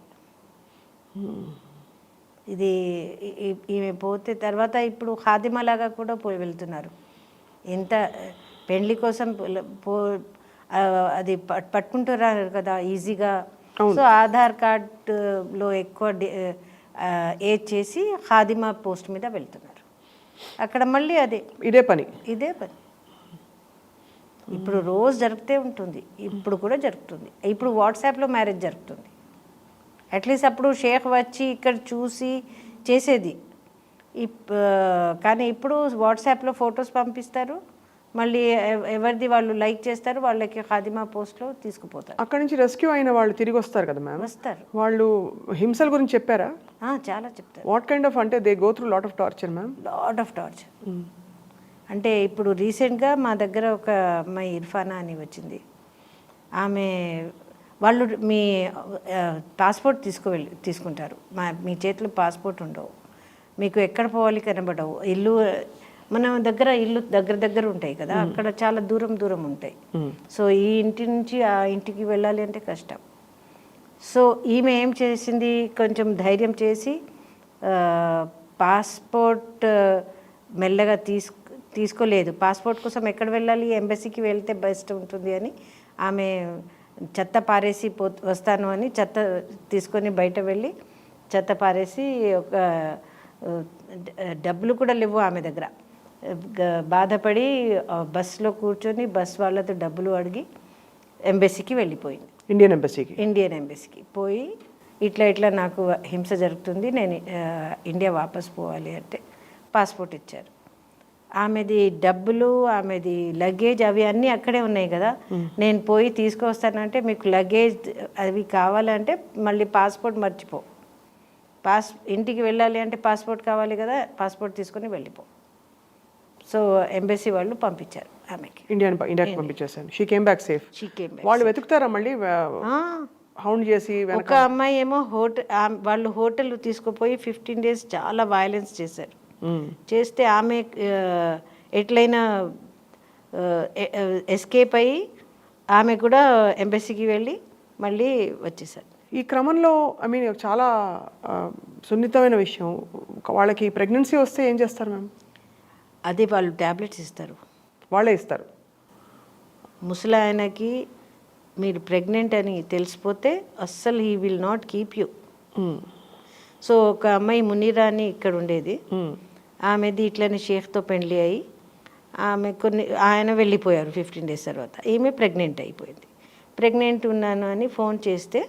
[SPEAKER 3] ఇది ఈమె పోతే తర్వాత ఇప్పుడు ఖాదిమాలాగా కూడా పోయి వెళ్తున్నారు. ఎంత పెళ్లి కోసం అది పట్టుకుంటున్నారు కదా ఈజీగా. సో ఆధార్ కార్డులో ఎక్కువ ఏజ్ చేసి ఖాదిమా పోస్ట్ మీద వెళ్తున్నారు. అక్కడ మళ్ళీ ఇదే పని. ఇప్పుడు రోజు జరుగుతూ ఉంటుంది, ఇప్పుడు కూడా జరుగుతుంది. ఇప్పుడు వాట్సాప్లో మ్యారేజ్ జరుగుతుంది. అట్లీస్ట్ అప్పుడు షేక్ వచ్చి ఇక్కడ చూసి చేసేది. కానీ ఇప్పుడు వాట్సాప్లో ఫొటోస్ పంపిస్తారు, మళ్ళీ ఎవరిది వాళ్ళు లైక్ చేస్తారు, వాళ్ళకి ఖాదిమా పోస్ట్లో తీసుకుపోతారు.
[SPEAKER 2] అక్కడ నుంచి రెస్క్యూ అయిన వాళ్ళు తిరిగి వస్తారు కదా మ్యామ్?
[SPEAKER 3] వస్తారు.
[SPEAKER 2] వాళ్ళు హింసల గురించి చెప్పారా?
[SPEAKER 3] చాలా చెప్తారు.
[SPEAKER 2] What kind of? అంటే they go through lot of torture ma'am.
[SPEAKER 3] Lot of torture. అంటే ఇప్పుడు రీసెంట్గా మా దగ్గర ఒక అమ్మాయి ఇర్ఫానా అని వచ్చింది. వాళ్ళు మీ పాస్పోర్ట్ తీసుకుంటారు. మీ చేతిలో పాస్పోర్ట్ ఉండవు, మీకు ఎక్కడ పోవాలి కనబడవు. ఇల్లు మన ఇల్లు దగ్గర ఉంటాయి కదా, అక్కడ చాలా దూరం ఉంటాయి. సో ఈ ఇంటి నుంచి ఆ ఇంటికి వెళ్ళాలి అంటే కష్టం. సో ఈమె ఏం చేసింది, కొంచెం ధైర్యం చేసి పాస్పోర్ట్ మెల్లగా తీసుకోలేదు. పాస్పోర్ట్ కోసం ఎక్కడ వెళ్ళాలి, ఎంబసీకి వెళ్తే బెస్ట్ ఉంటుంది అని ఆమె చెత్త పారేసి వస్తాను అని చెత్త తీసుకొని బయట వెళ్ళి చెత్త పారేసి ఒక డబ్బులు కూడా లేవు ఆమె దగ్గర. బాధపడి బస్సులో కూర్చొని బస్ వాళ్ళతో డబ్బులు అడిగి ఎంబసీకి వెళ్ళిపోయింది. ఇండియన్ ఎంబసీకి పోయి ఇట్లా నాకు హింస జరుగుతుంది, నేను ఇండియా వాపస్ పోవాలి అంటే పాస్పోర్ట్ ఇచ్చారు. ఆమెది డబ్బులు, ఆమెది లగేజ్ అవి అన్నీ అక్కడే ఉన్నాయి కదా. నేను పోయి తీసుకొస్తానంటే మీకు లగేజ్ అవి కావాలంటే మళ్ళీ పాస్పోర్ట్ మర్చిపో, ఇంటికి వెళ్ళాలి అంటే పాస్పోర్ట్ కావాలి కదా, పాస్పోర్ట్ తీసుకొని వెళ్ళిపో. సో ఎంబసీ వాళ్ళు పంపించారు ఆమెకి,
[SPEAKER 2] ఇండియాకి పంపించేసారు. She came back safe. వాళ్ళు వెతుకుతారా మళ్ళీ హౌండ్ చేసి?
[SPEAKER 3] ఒక అమ్మాయి ఏమో వాళ్ళు హోటల్ తీసుకుపోయి 15 days చాలా వైలెన్స్ చేశారు. చేస్తే ఆమె ఎట్లయినా ఎస్కేప్ అయ్యి ఆమె కూడా ఎంబసీకి వెళ్ళి మళ్ళీ వచ్చేసారు.
[SPEAKER 2] ఈ క్రమంలో ఐ మీన్ చాలా సున్నితమైన విషయం, వాళ్ళకి ప్రెగ్నెన్సీ వస్తే ఏం చేస్తారు మ్యామ్?
[SPEAKER 3] అదే వాళ్ళు ట్యాబ్లెట్స్ ఇస్తారు.
[SPEAKER 2] వాళ్ళే ఇస్తారు.
[SPEAKER 3] ముసలాయనకి మీరు ప్రెగ్నెంట్ అని తెలిసిపోతే అస్సలు he will not keep you. So ఒక అమ్మాయి మునీరా అని ఇక్కడ ఉండేది, ఆమెది ఇట్లనే షేఖ్తో పెళ్లి అయ్యి ఆమె ఆయన వెళ్ళిపోయారు 15 days తర్వాత. ఈమె ప్రెగ్నెంట్ అయిపోయింది. ప్రెగ్నెంట్ ఉన్నాను అని ఫోన్ చేస్తే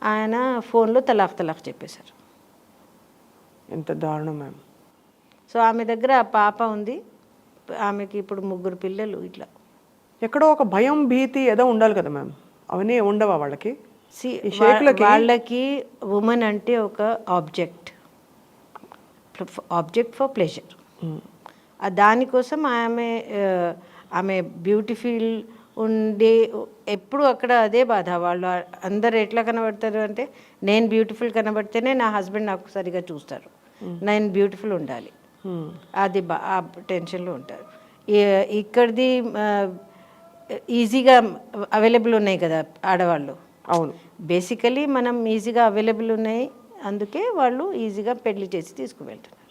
[SPEAKER 3] ఆయన ఫోన్లో తలాక్ చెప్పేశారు.
[SPEAKER 2] ఎంత దారుణం మ్యామ్.
[SPEAKER 3] సో ఆమె దగ్గర ఆ పాప ఉంది, ఆమెకి ఇప్పుడు 3 పిల్లలు. ఇట్లా
[SPEAKER 2] ఎక్కడో ఒక భయం భీతి ఏదో ఉండాలి కదా మ్యామ్, అవన్నీ ఉండవా వాళ్ళకి?
[SPEAKER 3] వాళ్ళకి ఉమెన్ అంటే ఒక ఆబ్జెక్ట్ ఫర్ ప్లెజర్. దానికోసం ఆమె బ్యూటిఫుల్ ఉండే ఎప్పుడు అక్కడ అదే బాధ. వాళ్ళు అందరు ఎట్లా కనబడతారు అంటే, నేను బ్యూటిఫుల్ కనబడితేనే నా హస్బెండ్ నాకు సరిగా చూస్తారు, నేను బ్యూటిఫుల్ ఉండాలి, అది ఆ టెన్షన్లో ఉంటారు. ఇక్కడిది ఈజీగా అవైలబుల్ ఉన్నాయి కదా ఆడవాళ్ళు.
[SPEAKER 2] అవును,
[SPEAKER 3] బేసికలీ మనం ఈజీగా అవైలబుల్ ఉన్నాయి, అందుకే వాళ్ళు ఈజీగా పెళ్లి చేసి తీసుకువెళ్తున్నారు.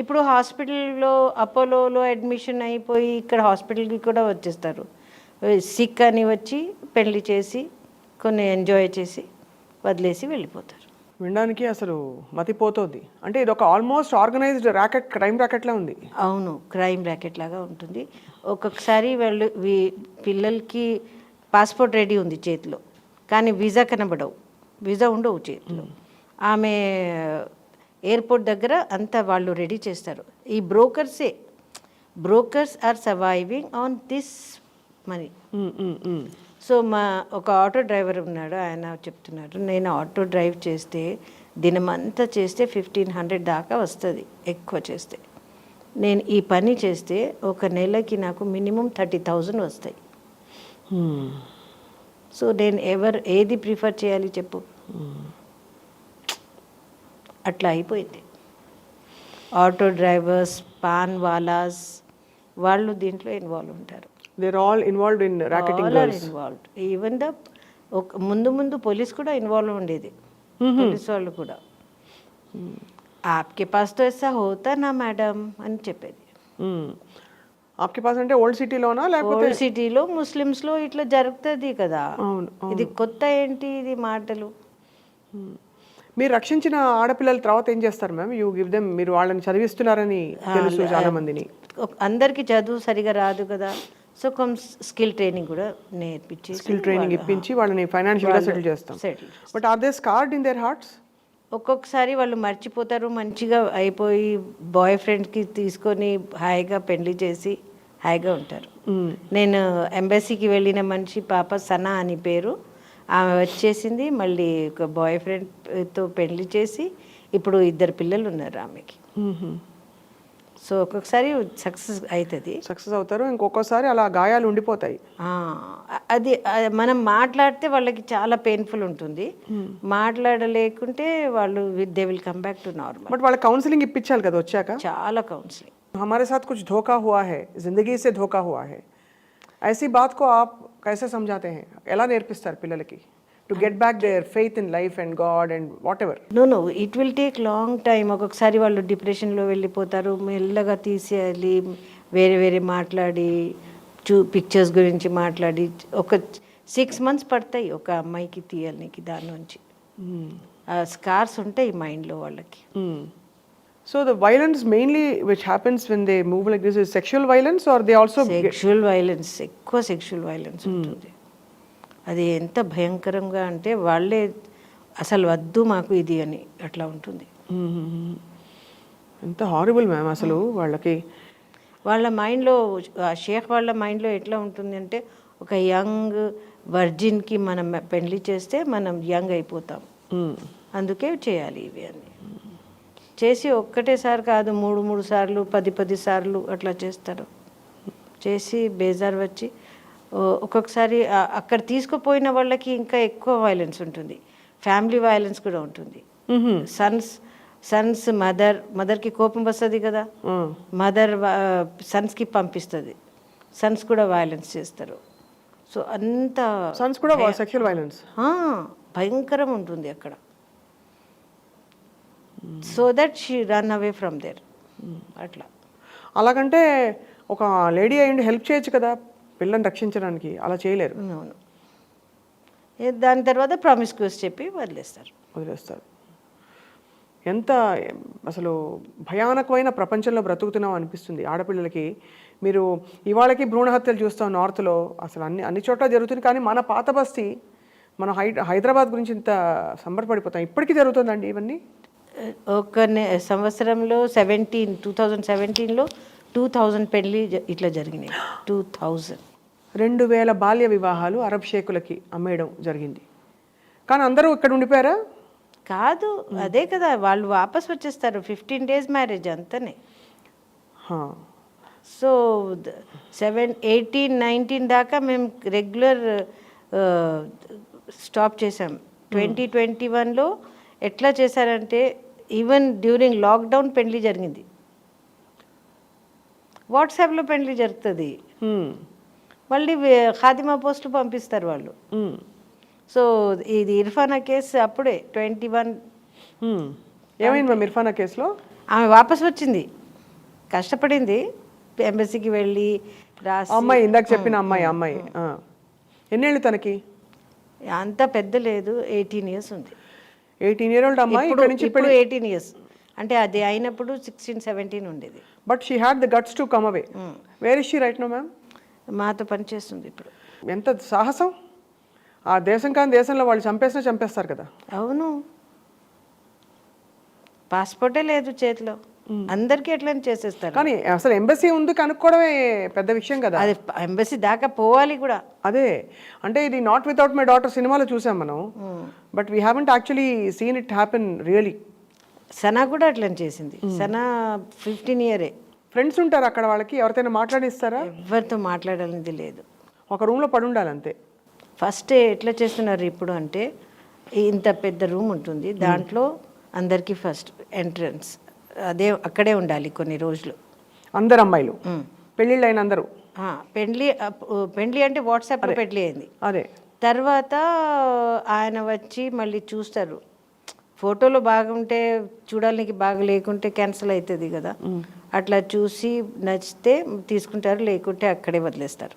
[SPEAKER 3] ఇప్పుడు హాస్పిటల్లో అపోలోలో అడ్మిషన్ అయిపోయి ఇక్కడ హాస్పిటల్కి కూడా వచ్చేస్తారు. సిక్ అని వచ్చి పెళ్లి చేసి కొన్ని ఎంజాయ్ చేసి వదిలేసి వెళ్ళిపోతారు.
[SPEAKER 2] వినడానికి అసలు మతిపోతుంది. అంటే ఇది ఒక ఆల్మోస్ట్ ఆర్గనైజ్డ్ ర్యాకెట్, క్రైమ్ ర్యాకెట్లా ఉంది.
[SPEAKER 3] అవును, క్రైమ్ ర్యాకెట్ లాగా ఉంటుంది. ఒక్కొక్కసారి వాళ్ళు పిల్లలకి పాస్పోర్ట్ రెడీ ఉంది చేతిలో, కానీ వీసా కనబడవు, వీసా ఉండవు చేతిలో. ఆమె ఎయిర్పోర్ట్ దగ్గర అంతా వాళ్ళు రెడీ చేస్తారు. ఈ brokers are surviving on this money. So ఒక ఆటో డ్రైవర్ ఉన్నాడు, ఆయన చెప్తున్నారు, నేను ఆటో డ్రైవ్ చేస్తే దినమంతా చేస్తే 1500 దాకా వస్తుంది ఎక్కువ చేస్తే. నేను ఈ పని చేస్తే ఒక నెలకి నాకు మినిమం 30,000 వస్తాయి. సో నేను ఏది ప్రిఫర్ చేయాలి చెప్పు? అట్లా అయిపోయింది. ఆటో డ్రైవర్స్, పాన్ వాలాస్, వాళ్ళు దీంట్లో ఇన్వాల్వ్ ఉంటారు.
[SPEAKER 2] They're all involved in racketing girls.
[SPEAKER 3] Involved. Even ముందు పోలీస్ కూడా ఇన్వాల్వ్ ఉండేది. పోలీస్ వాళ్ళు కూడా ఆప్కే పాస్ తో ఐసా హోతా నా మేడం అని చెప్పేది.
[SPEAKER 2] ఆప్కే పాస్ అంటే ఓల్డ్ సిటీలోనా లేకపోతే?
[SPEAKER 3] ఓల్డ్ సిటీలో ముస్లిమ్స్లో ఇట్లా జరుగుతుంది కదా. ఇది కొత్త ఏంటి ఇది మాటలు?
[SPEAKER 2] మీరు రక్షించిన ఆడపిల్లల తర్వాత ఏం చేస్తారు మ్యామ్? యూ గివ్ దెమ్, మీరు వాళ్ళని చదివిస్తున్నారని తెలుసు చాలా మందిని.
[SPEAKER 3] అందరికీ చదువు సరిగా రాదు కదా, సో స్కిల్ ట్రైనింగ్ కూడా నేర్పించి,
[SPEAKER 2] స్కిల్ ట్రైనింగ్ ఇప్పించి వాళ్ళని ఫైనాన్షియల్గా సెటిల్ చేస్తాం. But are they scarred in their hearts?
[SPEAKER 3] ఒక్కొక్కసారి వాళ్ళు మర్చిపోతారు, మంచిగా అయిపోయి బాయ్ ఫ్రెండ్కి తీసుకొని హాయిగా పెళ్లి చేసి హాయిగా ఉంటారు. నేను ఎంబసీకి వెళ్ళిన మనిషి పాప సనా అని పేరు, ఆమె వచ్చేసింది, మళ్ళీ ఒక బాయ్ ఫ్రెండ్తో పెళ్లి చేసి ఇప్పుడు 2 పిల్లలు ఉన్నారు ఆమెకి. సో ఒక్కొక్కసారి సక్సెస్
[SPEAKER 2] అవుతారు, ఇంకొకసారి అలా గాయాలు ఉండిపోతాయి.
[SPEAKER 3] అది మనం మాట్లాడితే వాళ్ళకి చాలా పెయిన్ఫుల్ ఉంటుంది, మాట్లాడలేకుంటే వాళ్ళు they will come back to normal.
[SPEAKER 2] But వాళ్ళ కౌన్సిలింగ్ ఇప్పించాలి కదా వచ్చాక?
[SPEAKER 3] చాలా కౌన్సిలింగ్.
[SPEAKER 2] हमारे साथ कुछ धोखा हुआ है, जिंदगी से धोखा हुआ है, ऐसी बात को आप कैसे समझाते हैं? ఎలా నేర్పిస్తారు పిల్లలకి to get back their faith in life and God and whatever?
[SPEAKER 3] No it will take long time. ఒక్కొక్కసారి వాళ్ళు డిప్రెషన్లో వెళ్ళిపోతారు, మెల్లగా తీసేయాలి, వేరే మాట్లాడి పిక్చర్స్ గురించి మాట్లాడి ఒక 6 months పడతాయి ఒక అమ్మాయికి తీయాలనికి దాని నుంచి. స్కార్స్ ఉంటాయి మైండ్లో వాళ్ళకి.
[SPEAKER 2] So the violence mainly which happens when they move like this is sexual violence, or they also
[SPEAKER 3] sexual violence, ఎక్కువ సెక్షువల్ వైలెన్స్ ఉంటుంది. అది ఎంత భయంకరంగా అంటే వాళ్ళే అసలు వద్దు మాకు ఇది అని అట్లా ఉంటుంది.
[SPEAKER 2] ఎంత హారిబుల్ మ్యామ్ అసలు. వాళ్ళ
[SPEAKER 3] మైండ్లో, షేక్ వాళ్ళ మైండ్లో ఎట్లా ఉంటుంది అంటే, ఒక యంగ్ వర్జిన్కి మనం పెళ్లి చేస్తే మనం యంగ్ అయిపోతాం, అందుకే చేయాలి ఇవి అని చేసి ఒక్కటేసారి కాదు 3 సార్లు 10 సార్లు అట్లా చేస్తారు. చేసి బేజార్ వచ్చి ఒక్కొక్కసారి అక్కడ తీసుకుపోయిన వాళ్ళకి ఇంకా ఎక్కువ వైలెన్స్ ఉంటుంది, ఫ్యామిలీ వైలెన్స్ కూడా ఉంటుంది. సన్స్ మదర్కి కోపం వస్తుంది కదా, మదర్ సన్స్కి పంపిస్తుంది, సన్స్ కూడా వైలెన్స్ చేస్తారు. సో అంత
[SPEAKER 2] సన్స్ కూడా సెక్షువల్ వైలెన్స్.
[SPEAKER 3] భయంకరం ఉంటుంది అక్కడ. So that she run away from there. అట్లా
[SPEAKER 2] అలాగంటే ఒక లేడీ అయ్యండి హెల్ప్ చేయొచ్చు కదా పిల్లని రక్షించడానికి, అలా చేయలేరు.
[SPEAKER 3] అవును. దాని తర్వాత ప్రామిస్క్యూస్ చెప్పి వదిలేస్తారు.
[SPEAKER 2] ఎంత అసలు భయానకమైన ప్రపంచంలో బ్రతుకుతున్నాం అనిపిస్తుంది ఆడపిల్లలకి. మీరు ఇవాళకి భ్రూణ హత్యలు చూస్తాం నార్త్లో, అసలు అన్ని చోట్ల జరుగుతుంది. కానీ మన పాత బస్తీ, మన హైదరాబాద్ గురించి ఇంత సంబరపడిపోతాం. ఇప్పటికీ జరుగుతుందండి ఇవన్నీ.
[SPEAKER 3] ఒక సంవత్సరంలో 2017లో 2000 పెళ్ళి ఇట్లా జరిగినాయి.
[SPEAKER 2] 2000 బాల్య వివాహాలు అరబ్ షేకులకి అమ్మేయడం జరిగింది. కానీ అందరూ ఇక్కడ ఉండిపోయారా?
[SPEAKER 3] కాదు, అదే కదా, వాళ్ళు వాపస్ వచ్చేస్తారు. 15 days మ్యారేజ్ అంతనే. సో 18, 19 దాకా మేము రెగ్యులర్ స్టాప్ చేసాం. 2021లో ఎట్లా చేశారంటే ఈవెన్ డ్యూరింగ్ లాక్డౌన్ పెళ్లి జరిగింది. వాట్సాప్లో పెళ్లి జరుగుతుంది, మళ్ళీ ఖాతిమా పోస్టులు పంపిస్తారు వాళ్ళు. సో ఇది ఇర్ఫానా కేసు అప్పుడే 21.
[SPEAKER 2] ఏమైంది మ్యామ్ ఇర్ఫానా కేసులో?
[SPEAKER 3] ఆమె వాపస్ వచ్చింది, కష్టపడింది, ఎంబసీకి వెళ్ళి రాసి.
[SPEAKER 2] అమ్మాయి ఇందాక చెప్పిన అమ్మాయి ఎన్నేళ్ళు తనకి?
[SPEAKER 3] అంత పెద్ద లేదు, 18 years ఉంది.
[SPEAKER 2] 18-year-old అమ్మాయి
[SPEAKER 3] ఇప్పుడు 18 years. అంటే అది అయినప్పుడు 16, 17 ఉండేది.
[SPEAKER 2] But she had the guts to come away. Where is she right now ma'am?
[SPEAKER 3] మాతో పనిచేస్తుంది ఇప్పుడు.
[SPEAKER 2] ఎంత సాహసం! ఆ దేశం కాని దేశంలో వాళ్ళు చంపేస్తారు కదా.
[SPEAKER 3] అవును, పాస్పోర్టే లేదు చేతిలో, అందరికీ ఎట్లా చేసేస్తారు.
[SPEAKER 2] కానీ అసలు ఎంబసీ ఉంది కనుక్కోవడమే పెద్ద విషయం కదా.
[SPEAKER 3] అది ఎంబసీ దాకా పోవాలి కూడా.
[SPEAKER 2] అదే అంటే ఇది నాట్ వితౌట్ మై డాటర్ సినిమాలో చూసాం మనం, but we haven't actually scene it happen really.
[SPEAKER 3] Sana కూడా అట్లా చేసింది. సనా 15 years.
[SPEAKER 2] ఫ్రెండ్స్ ఉంటారు అక్కడ, వాళ్ళకి ఎవరితోనే మాట్లాడిస్తారా?
[SPEAKER 3] ఎవరితో మాట్లాడాలనేది లేదు,
[SPEAKER 2] ఒక రూమ్లో పడి ఉండాలి అంతే.
[SPEAKER 3] ఫస్ట్ ఎట్లా చేస్తున్నారు ఇప్పుడు అంటే, ఇంత పెద్ద రూమ్ ఉంటుంది, దాంట్లో అందరికీ ఫస్ట్ ఎంట్రన్స్ అక్కడే ఉండాలి కొన్ని రోజులు.
[SPEAKER 2] అందరు అమ్మాయిలు పెళ్ళిళ్ళు అయిన అందరూ.
[SPEAKER 3] పెళ్ళి అంటే వాట్సాప్లో పెళ్ళి అయింది.
[SPEAKER 2] అదే
[SPEAKER 3] తర్వాత ఆయన వచ్చి మళ్ళీ చూస్తారు. ఫోటోలో బాగుంటే చూడడానికి బాగా, లేకుంటే క్యాన్సిల్ అవుతుంది కదా. అట్లా చూసి నచ్చితే తీసుకుంటారు, లేకుంటే అక్కడే వదిలేస్తారు.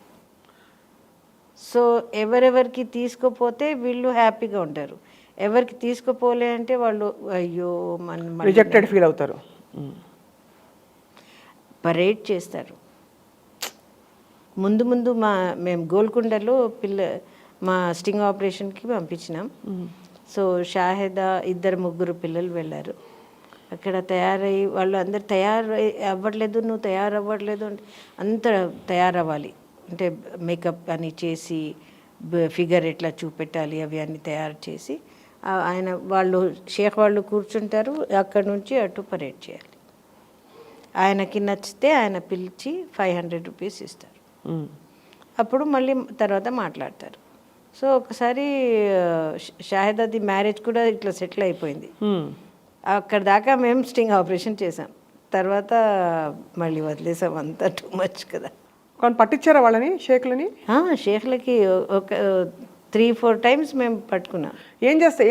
[SPEAKER 3] సో ఎవరెవరికి తీసుకోపోతే వీళ్ళు హ్యాపీగా ఉంటారు, ఎవరికి తీసుకోపోలే అంటే వాళ్ళు అయ్యో
[SPEAKER 2] రిజెక్టెడ్ ఫీల్ అవుతారు.
[SPEAKER 3] పరేడ్ చేస్తారు. ముందు మేము గోల్కొండలో మా స్టింగ్ ఆపరేషన్కి పంపించినాం. సో షాహిదా 2-3 పిల్లలు వెళ్ళారు. అక్కడ తయారయ్యి వాళ్ళు అందరు అవ్వట్లేదు, నువ్వు తయారవ్వట్లేదు అంటే, అంత తయారవ్వాలి అంటే మేకప్ అని చేసి, ఫిగర్ ఎట్లా చూపెట్టాలి అవి అన్నీ తయారు చేసి, ఆయన వాళ్ళు షేక్ వాళ్ళు కూర్చుంటారు, అక్కడ నుంచి అటు పరేడ్ చేయాలి. ఆయనకి నచ్చితే ఆయన పిలిచి 500 rupees ఇస్తారు. అప్పుడు మళ్ళీ తర్వాత మాట్లాడతారు. సో ఒకసారి షాహిదాది మ్యారేజ్ కూడా ఇట్లా సెటిల్ అయిపోయింది. అక్కడ దాకా మేము స్టింగ్ ఆపరేషన్ చేసాం, తర్వాత మళ్ళీ వదిలేసాం, అంతా టూ మచ్ కదా.
[SPEAKER 2] కానీ పట్టించారా వాళ్ళని, షేక్లని?
[SPEAKER 3] షేక్లకి ఒక 3-4 times మేము పట్టుకున్నాం.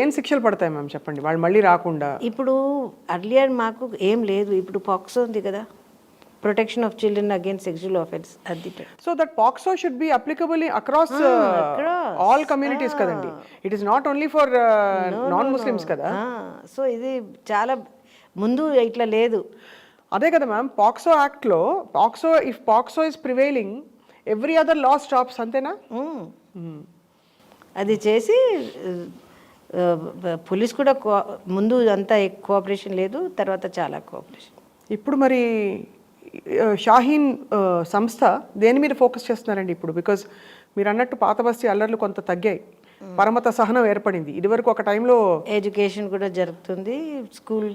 [SPEAKER 2] ఏం శిక్షలు పడతాయి మ్యామ్ చెప్పండి, వాళ్ళు మళ్ళీ రాకుండా?
[SPEAKER 3] ఇప్పుడు అర్లియర్ మాకు ఏం లేదు, ఇప్పుడు పాక్సో ఉంది కదా, protection of children against sexual offence. అది
[SPEAKER 2] so that POCSO should be applicable across all communities కదండి. It is not only for non Muslims కదా.
[SPEAKER 3] సో ఇది చాలా ముందు ఇట్లా లేదు.
[SPEAKER 2] అదే కదా మ్యామ్, పాక్సో యాక్ట్లో if POCSO is prevailing every other law stops, అంతేనా?
[SPEAKER 3] అది చేసి పోలీస్ కూడా ముందు అంతా కోఆపరేషన్ లేదు, తర్వాత చాలా కోఆపరేషన్.
[SPEAKER 2] ఇప్పుడు మరి షాహీన్ సంస్థ దేని మీద ఫోకస్ చేస్తున్నారండి ఇప్పుడు? బికాజ్ మీరు అన్నట్టు పాత బస్తీ అల్లర్లు కొంత తగ్గాయి, పరమత సహనం ఏర్పడింది. ఇదివరకు ఒక టైంలో
[SPEAKER 3] ఎడ్యుకేషన్ కూడా జరుగుతుంది, స్కూల్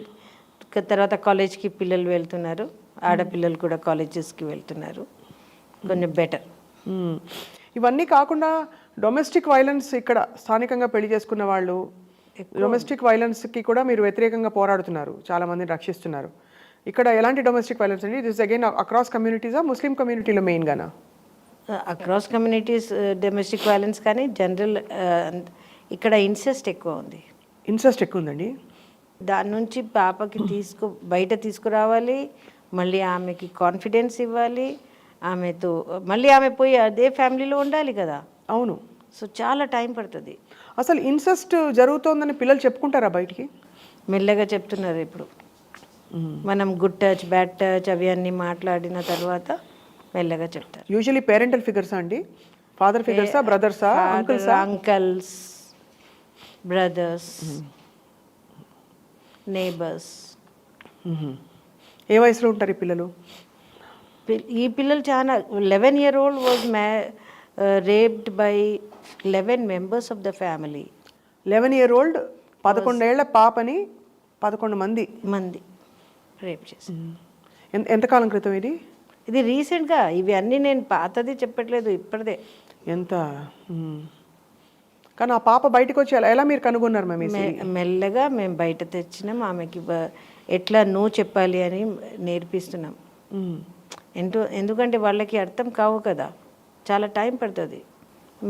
[SPEAKER 3] తర్వాత కాలేజ్కి పిల్లలు వెళ్తున్నారు, ఆడపిల్లలు కూడా కాలేజెస్కి వెళ్తున్నారు, కొంచెం బెటర్.
[SPEAKER 2] ఇవన్నీ కాకుండా డొమెస్టిక్ వైలెన్స్, ఇక్కడ స్థానికంగా పెళ్లి చేసుకున్న వాళ్ళు డొమెస్టిక్ వైలెన్స్కి కూడా మీరు వ్యతిరేకంగా పోరాడుతున్నారు, చాలామందిని రక్షిస్తున్నారు. ఇక్కడ ఎలాంటి డొమెస్టిక్ వైలెన్స్ అండి? దిస్ అగైన్ అక్రాస్ కమ్యూనిటీసా, ముస్లిం కమ్యూనిటీలో మెయిన్గానా?
[SPEAKER 3] అక్రాస్ కమ్యూనిటీస్ డొమెస్టిక్ వైలెన్స్, కానీ జనరల్ ఇక్కడ ఇన్సెస్ట్ ఎక్కువ ఉంది.
[SPEAKER 2] ఇన్సెస్ట్ ఎక్కువ ఉందండి.
[SPEAKER 3] దాని నుంచి పాపకి బయట తీసుకురావాలి, మళ్ళీ ఆమెకి కాన్ఫిడెన్స్ ఇవ్వాలి, ఆమెతో మళ్ళీ ఆమె పోయి అదే ఫ్యామిలీలో ఉండాలి కదా.
[SPEAKER 2] అవును.
[SPEAKER 3] సో చాలా టైం పడుతుంది.
[SPEAKER 2] అసలు ఇన్సెస్ట్ జరుగుతోందని పిల్లలు చెప్పుకుంటారా బయటికి?
[SPEAKER 3] మెల్లగా చెప్తున్నారు ఇప్పుడు. మనం గుడ్ టచ్ బ్యాడ్ టచ్ అవి అన్నీ మాట్లాడిన తర్వాత మెల్లగా చెప్తారు.
[SPEAKER 2] యూజువలీ పేరెంటల్ ఫిగర్సా అండి? ఫాదర్ ఫిగర్సా, బ్రదర్సా,
[SPEAKER 3] అంకల్స్, బ్రదర్స్, నేబర్స్.
[SPEAKER 2] ఏ వయసులో ఉంటారు ఈ పిల్లలు?
[SPEAKER 3] ఈ పిల్లలు చాలా 11-year-old was raped by 11 members of the family.
[SPEAKER 2] 11-year-old 11 ఏళ్ల పాపని 11 మంది
[SPEAKER 3] రేప్ చేసి.
[SPEAKER 2] ఎంతకాలం క్రితం ఇది?
[SPEAKER 3] ఇది రీసెంట్గా. ఇవి అన్నీ నేను పాతది చెప్పట్లేదు, ఇప్పటిదే.
[SPEAKER 2] ఎంత కానీ ఆ పాప బయటకు వచ్చి ఎలా మీరు కనుగొన్నారు మ్యామ్?
[SPEAKER 3] మెల్లగా మేము బయట తెచ్చినాం. ఆమెకి ఎట్లా నో చెప్పాలి అని నేర్పిస్తున్నాం. ఎందుకంటే వాళ్ళకి అర్థం కావు కదా, చాలా టైం పడుతుంది.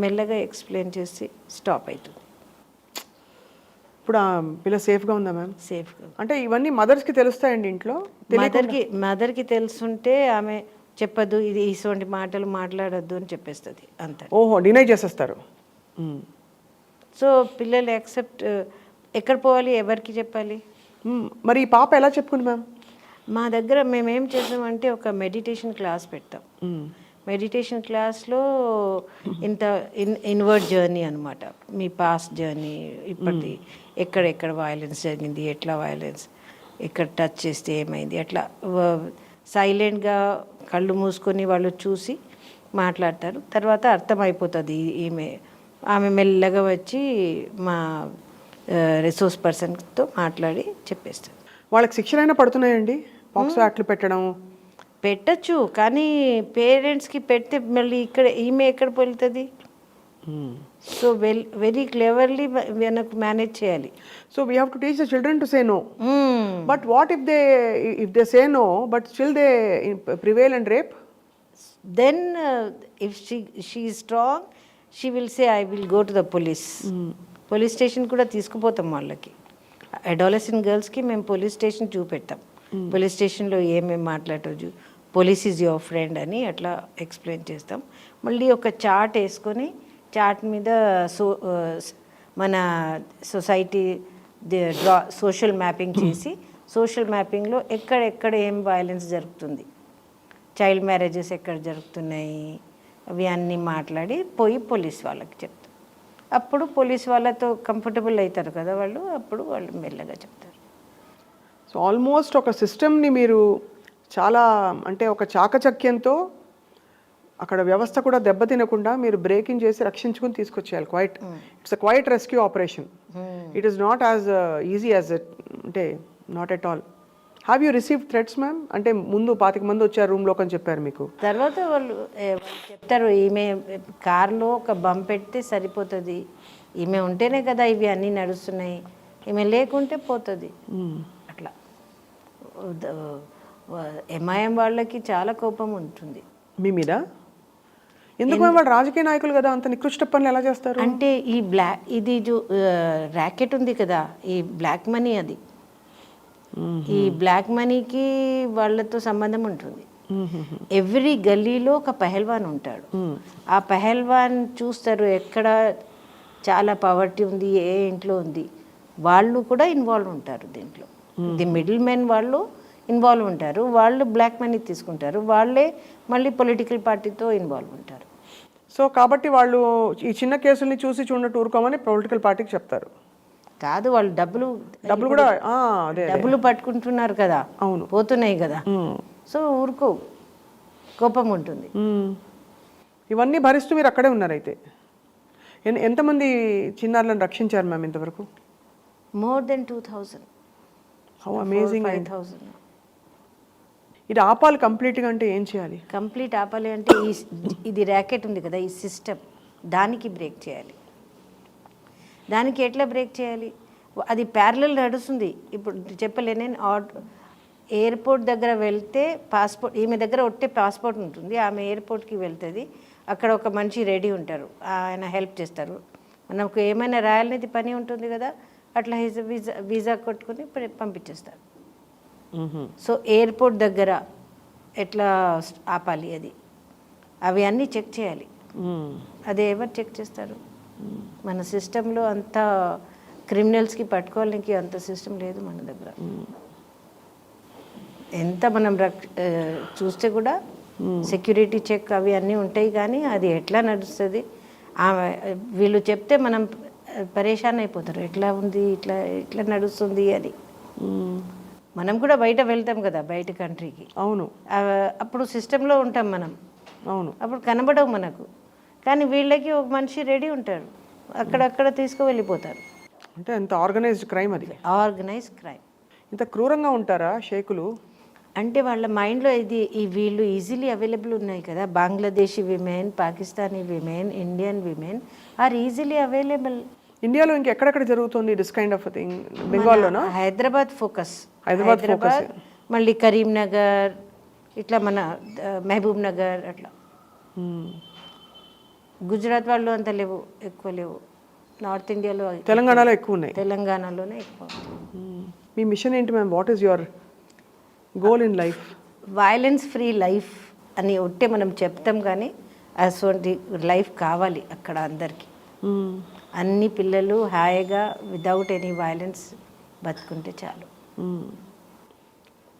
[SPEAKER 3] మెల్లగా ఎక్స్ప్లెయిన్ చేసి స్టాప్ అవుతుంది.
[SPEAKER 2] ఇప్పుడు ఆ పిల్ల సేఫ్గా ఉందా మ్యామ్?
[SPEAKER 3] సేఫ్గా.
[SPEAKER 2] అంటే ఇవన్నీ మదర్స్కి తెలుస్తాయండి ఇంట్లో?
[SPEAKER 3] మదర్కి తెలుసుంటే ఆమె చెప్పదు, ఇది ఇటువంటి మాటలు మాట్లాడొద్దు అని చెప్పేస్తుంది అంతే.
[SPEAKER 2] ఓహో, డినై చేసేస్తారు.
[SPEAKER 3] సో పిల్లలు యాక్సెప్ట్. ఎక్కడ పోవాలి, ఎవరికి చెప్పాలి?
[SPEAKER 2] మరి ఈ పాప ఎలా చెప్పుకుంది మ్యామ్?
[SPEAKER 3] మా దగ్గర మేమేం చేసామంటే ఒక మెడిటేషన్ క్లాస్ పెడతాం. మెడిటేషన్ క్లాస్లో ఇన్వర్డ్ జర్నీ అనమాట. మీ పాస్ట్ జర్నీ, ఇప్పటి ఎక్కడెక్కడ వైలెన్స్ జరిగింది, ఎట్లా వైలెన్స్, ఎక్కడ టచ్ చేస్తే ఏమైంది, అట్లా సైలెంట్గా కళ్ళు మూసుకొని వాళ్ళు చూసి మాట్లాడతారు. తర్వాత అర్థమైపోతుంది. ఆమె మెల్లగా వచ్చి మా రిసోర్స్ పర్సన్తో మాట్లాడి చెప్పేస్తారు.
[SPEAKER 2] వాళ్ళకి శిక్షలైనా పడుతున్నాయండి పాక్సో యాక్ట్లు
[SPEAKER 3] పెట్టచ్చు, కానీ పేరెంట్స్కి పెడితే మళ్ళీ ఈమె ఎక్కడ వెళ్తుంది? సో వెరీ క్లెవర్లీ మనకు మేనేజ్ చేయాలి.
[SPEAKER 2] So we have to teach the children to say no. But what if they say no but still they prevail and rape?
[SPEAKER 3] Then if she is strong, she will say I will go to the police. Police station కూడా తీసుకుపోతాం వాళ్ళకి. Adolescent గర్ల్స్కి మేము police station చూపెడతాం. Police స్టేషన్లో ఏమేమి మాట్లాడవచ్చు, police is your friend అని అట్లా ఎక్స్ప్లెయిన్ చేస్తాం. మళ్ళీ ఒక చార్ట్ వేసుకొని చార్ట్ మీద మన సొసైటీ సోషల్ మ్యాపింగ్ చేసి, సోషల్ మ్యాపింగ్లో ఎక్కడెక్కడ ఏం వైలెన్స్ జరుగుతుంది, చైల్డ్ మ్యారేజెస్ ఎక్కడ జరుగుతున్నాయి, అవి అన్నీ మాట్లాడి పోలీస్ వాళ్ళకి చెప్తాం. అప్పుడు పోలీస్ వాళ్ళతో కంఫర్టబుల్ అవుతారు కదా వాళ్ళు, అప్పుడు వాళ్ళు మెల్లగా చెప్తారు.
[SPEAKER 2] సో ఆల్మోస్ట్ ఒక సిస్టమ్ని మీరు చాలా అంటే ఒక చాకచక్యంతో అక్కడ వ్యవస్థ కూడా దెబ్బతినకుండా మీరు బ్రేకింగ్ చేసి రక్షించుకుని తీసుకొచ్చేయాలి. It's a quite rescue operation. It is not as easy as it, అంటే not at all. Have you receive threats ma'am? అంటే ముందు 25 మంది వచ్చారు రూమ్లోకి అని చెప్పారు మీకు.
[SPEAKER 3] తర్వాత వాళ్ళు చెప్తారు, ఈమె కార్లో ఒక బంప్ పెడితే సరిపోతుంది, ఈమె ఉంటేనే కదా ఇవి అన్నీ నడుస్తున్నాయి, ఈమె లేకుంటే పోతుంది. అట్లా ఎంఐఎం వాళ్ళకి చాలా కోపం ఉంటుంది
[SPEAKER 2] మీ మీద. ఎందుకు వాళ్ళు రాజకీయ నాయకులు కదా, అంత నికృష్ట పనులు ఎలా చేస్తారు?
[SPEAKER 3] అంటే ఇది ర్యాకెట్ ఉంది కదా, ఈ బ్లాక్ మనీ, అది ఈ బ్లాక్ మనీకి వాళ్ళతో సంబంధం ఉంటుంది. ఎవ్రీ గల్లీలో ఒక పెహల్వాన్ ఉంటాడు. ఆ పెహల్వాన్ చూస్తారు ఎక్కడ చాలా పవర్టీ ఉంది, ఏ ఇంట్లో ఉంది, వాళ్ళు కూడా ఇన్వాల్వ్ ఉంటారు దీంట్లో. ది మిడిల్ మెన్ వాళ్ళు ఇన్వాల్వ్ ఉంటారు, వాళ్ళు బ్లాక్ మనీ తీసుకుంటారు, వాళ్ళే మళ్ళీ పొలిటికల్ పార్టీతో ఇన్వాల్వ్ ఉంటారు.
[SPEAKER 2] సో కాబట్టి వాళ్ళు ఈ చిన్న కేసుల్ని చూసి చూడనట్టు ఊరుకోమని పొలిటికల్ పార్టీకి చెప్తారు.
[SPEAKER 3] కాదు, వాళ్ళు డబ్బులు
[SPEAKER 2] కూడా
[SPEAKER 3] డబ్బులు పట్టుకుంటున్నారు కదా, అవును, పోతున్నాయి కదా, సో ఊరుకో, కోపం ఉంటుంది.
[SPEAKER 2] ఇవన్నీ భరిస్తూ మీరు అక్కడే ఉన్నారు. అయితే ఎంతమంది చిన్నారులను రక్షించారు మ్యామ్ ఇంతవరకు?
[SPEAKER 3] More than 2000.
[SPEAKER 2] How amazing.
[SPEAKER 3] 5000.
[SPEAKER 2] ఇది ఆపాలి కంప్లీట్గా అంటే ఏం చేయాలి?
[SPEAKER 3] కంప్లీట్ ఆపాలి అంటే ఇది ర్యాకెట్ ఉంది కదా, ఈ సిస్టమ్, దానికి బ్రేక్ చేయాలి. దానికి ఎట్లా బ్రేక్ చేయాలి? అది ప్యారలల్ నడుస్తుంది. ఇప్పుడు చెప్పలేను నేను. ఎయిర్పోర్ట్ దగ్గర వెళ్తే పాస్పోర్ట్, ఈమె దగ్గర ఒట్టే పాస్పోర్ట్ ఉంటుంది, ఆమె ఎయిర్పోర్ట్కి వెళ్తుంది, అక్కడ ఒక మనిషి రెడీ ఉంటారు, ఆయన హెల్ప్ చేస్తారు, మనకు ఏమైనా రాయాలనేది పని ఉంటుంది కదా, అట్లా వీసా కొట్టుకుని పంపించేస్తారు. సో ఎయిర్పోర్ట్ దగ్గర ఎట్లా ఆపాలి అది, అవి అన్నీ చెక్ చేయాలి. అది ఎవరు చెక్ చేస్తారు? మన సిస్టంలో అంత క్రిమినల్స్కి పట్టుకోవడానికి అంత సిస్టమ్ లేదు మన దగ్గర. ఎంత మనం చూస్తే కూడా సెక్యూరిటీ చెక్ అవి అన్నీ ఉంటాయి, కానీ అది ఎట్లా నడుస్తుంది? వీళ్ళు చెప్తే మనం పరేషాన్ అయిపోతారు, ఎట్లా ఉంది, ఇట్లా ఎట్లా నడుస్తుంది అని. మనం కూడా బయట వెళ్తాం కదా, బయట కంట్రీకి.
[SPEAKER 2] అవును,
[SPEAKER 3] అప్పుడు సిస్టంలో ఉంటాం మనం.
[SPEAKER 2] అవును,
[SPEAKER 3] అప్పుడు కనబడవు మనకు. కానీ వీళ్ళకి ఒక మనిషి రెడీ ఉంటారు, అక్కడక్కడ తీసుకువెళ్ళిపోతారు.
[SPEAKER 2] అంటే ఎంత ఆర్గనైజ్డ్ క్రైమ్ అది.
[SPEAKER 3] Organised crime.
[SPEAKER 2] ఇంత క్రూరంగా ఉంటారా షేకులు?
[SPEAKER 3] అంటే వాళ్ళ మైండ్లో ఈ వీళ్ళు ఈజీలీ అవైలబుల్ ఉన్నాయి కదా, Bangladeshi women, Pakistani women, Indian women are easily available.
[SPEAKER 2] ఇండియాలో ఇంకెక్కడెక్కడ జరుగుతుంది దిస్ కైండ్ ఆఫ్ థింగ్? బెంగాల్లోనా?
[SPEAKER 3] హైదరాబాద్ ఫోకస్.
[SPEAKER 2] హైదరాబాద్,
[SPEAKER 3] మళ్ళీ కరీంనగర్, ఇట్లా మన మహబూబ్ నగర్ అట్లా. గుజరాత్ వాళ్ళు అంత లేవు, ఎక్కువ లేవు. నార్త్ ఇండియాలో,
[SPEAKER 2] తెలంగాణలో ఎక్కువ ఉన్నాయి.
[SPEAKER 3] తెలంగాణలోనే ఎక్కువ.
[SPEAKER 2] మీ మిషన్ ఏంటి ma'am? What is your goal in life?
[SPEAKER 3] Violence free life అని ఒట్టే మనం చెప్తాం, కానీ అటువంటి లైఫ్ కావాలి అక్కడ అందరికీ. అన్ని పిల్లలు హాయిగా వితౌట్ ఎనీ వైలెన్స్ బతుకుంటే చాలు.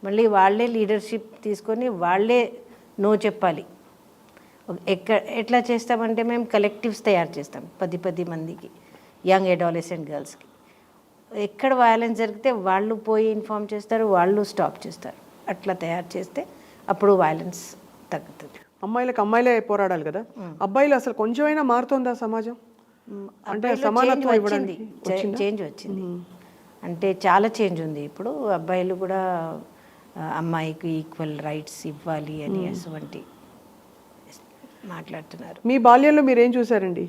[SPEAKER 3] మళ్ళీ వాళ్ళే లీడర్షిప్ తీసుకొని వాళ్ళే నో చెప్పాలి. ఎట్లా చేస్తామంటే మేము కలెక్టివ్స్ తయారు చేస్తాం 10 మందికి, యంగ్ అడాలసెంట్ గర్ల్స్కి. ఎక్కడ వైలెన్స్ జరిగితే వాళ్ళు పోయి ఇన్ఫార్మ్ చేస్తారు, వాళ్ళు స్టాప్ చేస్తారు. అట్లా తయారు చేస్తే అప్పుడు వైలెన్స్ తగ్గుతుంది.
[SPEAKER 2] అమ్మాయిలకు అమ్మాయిలే పోరాడాలి కదా, అబ్బాయిలు అసలు కొంచెమైనా మారుతుందా సమాజం? అంటే సమానత్వం ఇవ్వడానికి
[SPEAKER 3] చేంజ్ వచ్చింది, అంటే చాలా చేంజ్ ఉంది. ఇప్పుడు అబ్బాయిలు కూడా అమ్మాయికి ఈక్వల్ రైట్స్ ఇవ్వాలి అని అటువంటి మాట్లాడుతున్నారు.
[SPEAKER 2] మీ బాల్యంలో మీరు ఏం చూసారండి?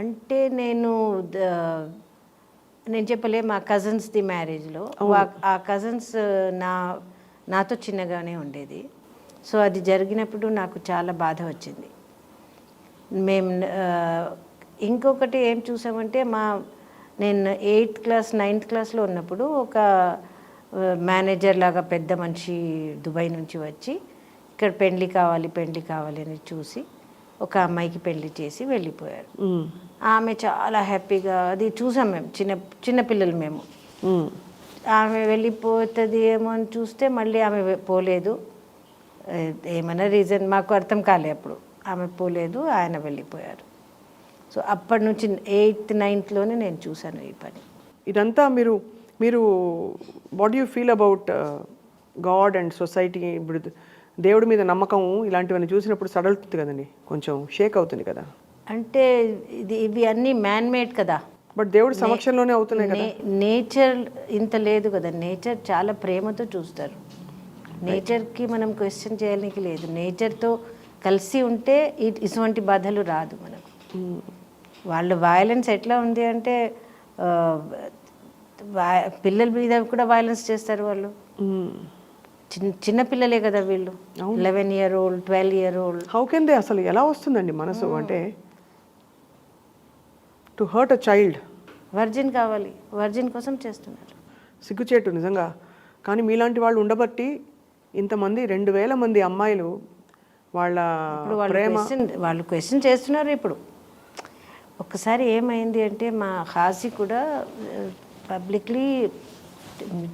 [SPEAKER 3] అంటే నేను చెప్పలే, మా కజిన్స్ది మ్యారేజ్లో ఆ కజిన్స్ నాతో చిన్నగానే ఉండేది. సో అది జరిగినప్పుడు నాకు చాలా బాధ వచ్చింది. మేము ఇంకొకటి ఏం చూసామంటే, నేను 8th క్లాస్ 9th క్లాస్లో ఉన్నప్పుడు ఒక మేనేజర్ లాగా పెద్ద మనిషి దుబాయ్ నుంచి వచ్చి ఇక్కడ పెళ్లి కావాలి అని చూసి ఒక అమ్మాయికి పెళ్లి చేసి వెళ్ళిపోయారు. ఆమె చాలా హ్యాపీగా, అది చూసాం మేము, చిన్నపిల్లలు మేము. ఆమె వెళ్ళిపోతుంది ఏమో అని చూస్తే మళ్ళీ ఆమె పోలేదు. ఏమైనా రీజన్ మాకు అర్థం కాలే అప్పుడు. ఆమె పోలేదు, ఆయన వెళ్ళిపోయారు. సో అప్పటి నుంచి 8th 9thలోనే నేను చూశాను ఈ పని.
[SPEAKER 2] ఇదంతా మీరు what you feel about God and society? ఇప్పుడు దేవుడి మీద నమ్మకం ఇలాంటివన్నీ చూసినప్పుడు సడలుతుంది కదండి, కొంచెం షేక్ అవుతుంది కదా.
[SPEAKER 3] అంటే ఇవి అన్నీ మ్యాన్ మేడ్ కదా,
[SPEAKER 2] బట్ దేవుడి సమక్షంలోనే అవుతున్నాయి కదా.
[SPEAKER 3] నేచర్ ఇంత లేదు కదా, నేచర్ చాలా ప్రేమతో చూస్తారు. నేచర్కి మనం క్వశ్చన్ చేయడానికి లేదు. నేచర్తో కలిసి ఉంటే ఇటువంటి బాధలు రాదు మనకు. వాళ్ళ వైలెన్స్ ఎట్లా ఉంది అంటే, పిల్లల మీద కూడా వైలెన్స్ చేస్తారు వాళ్ళు. చిన్న పిల్లలే కదా వీళ్ళు, 11 year old 12 year old.
[SPEAKER 2] How can they? అసలు ఎలా వస్తుందండి మనసు అంటే to hurt a child?
[SPEAKER 3] Virgin కావాలి, వర్జిన్ కోసం చేస్తున్నారు.
[SPEAKER 2] సిగ్గుచేటు నిజంగా. కానీ మీలాంటి వాళ్ళు ఉండబట్టి ఇంతమంది 2000 మంది అమ్మాయిలు వాళ్ళ ప్రేమ
[SPEAKER 3] వాళ్ళు క్వశ్చన్ చేస్తున్నారు. ఇప్పుడు ఒక్కసారి ఏమైంది అంటే, మా హాజీ కూడా పబ్లిక్లీ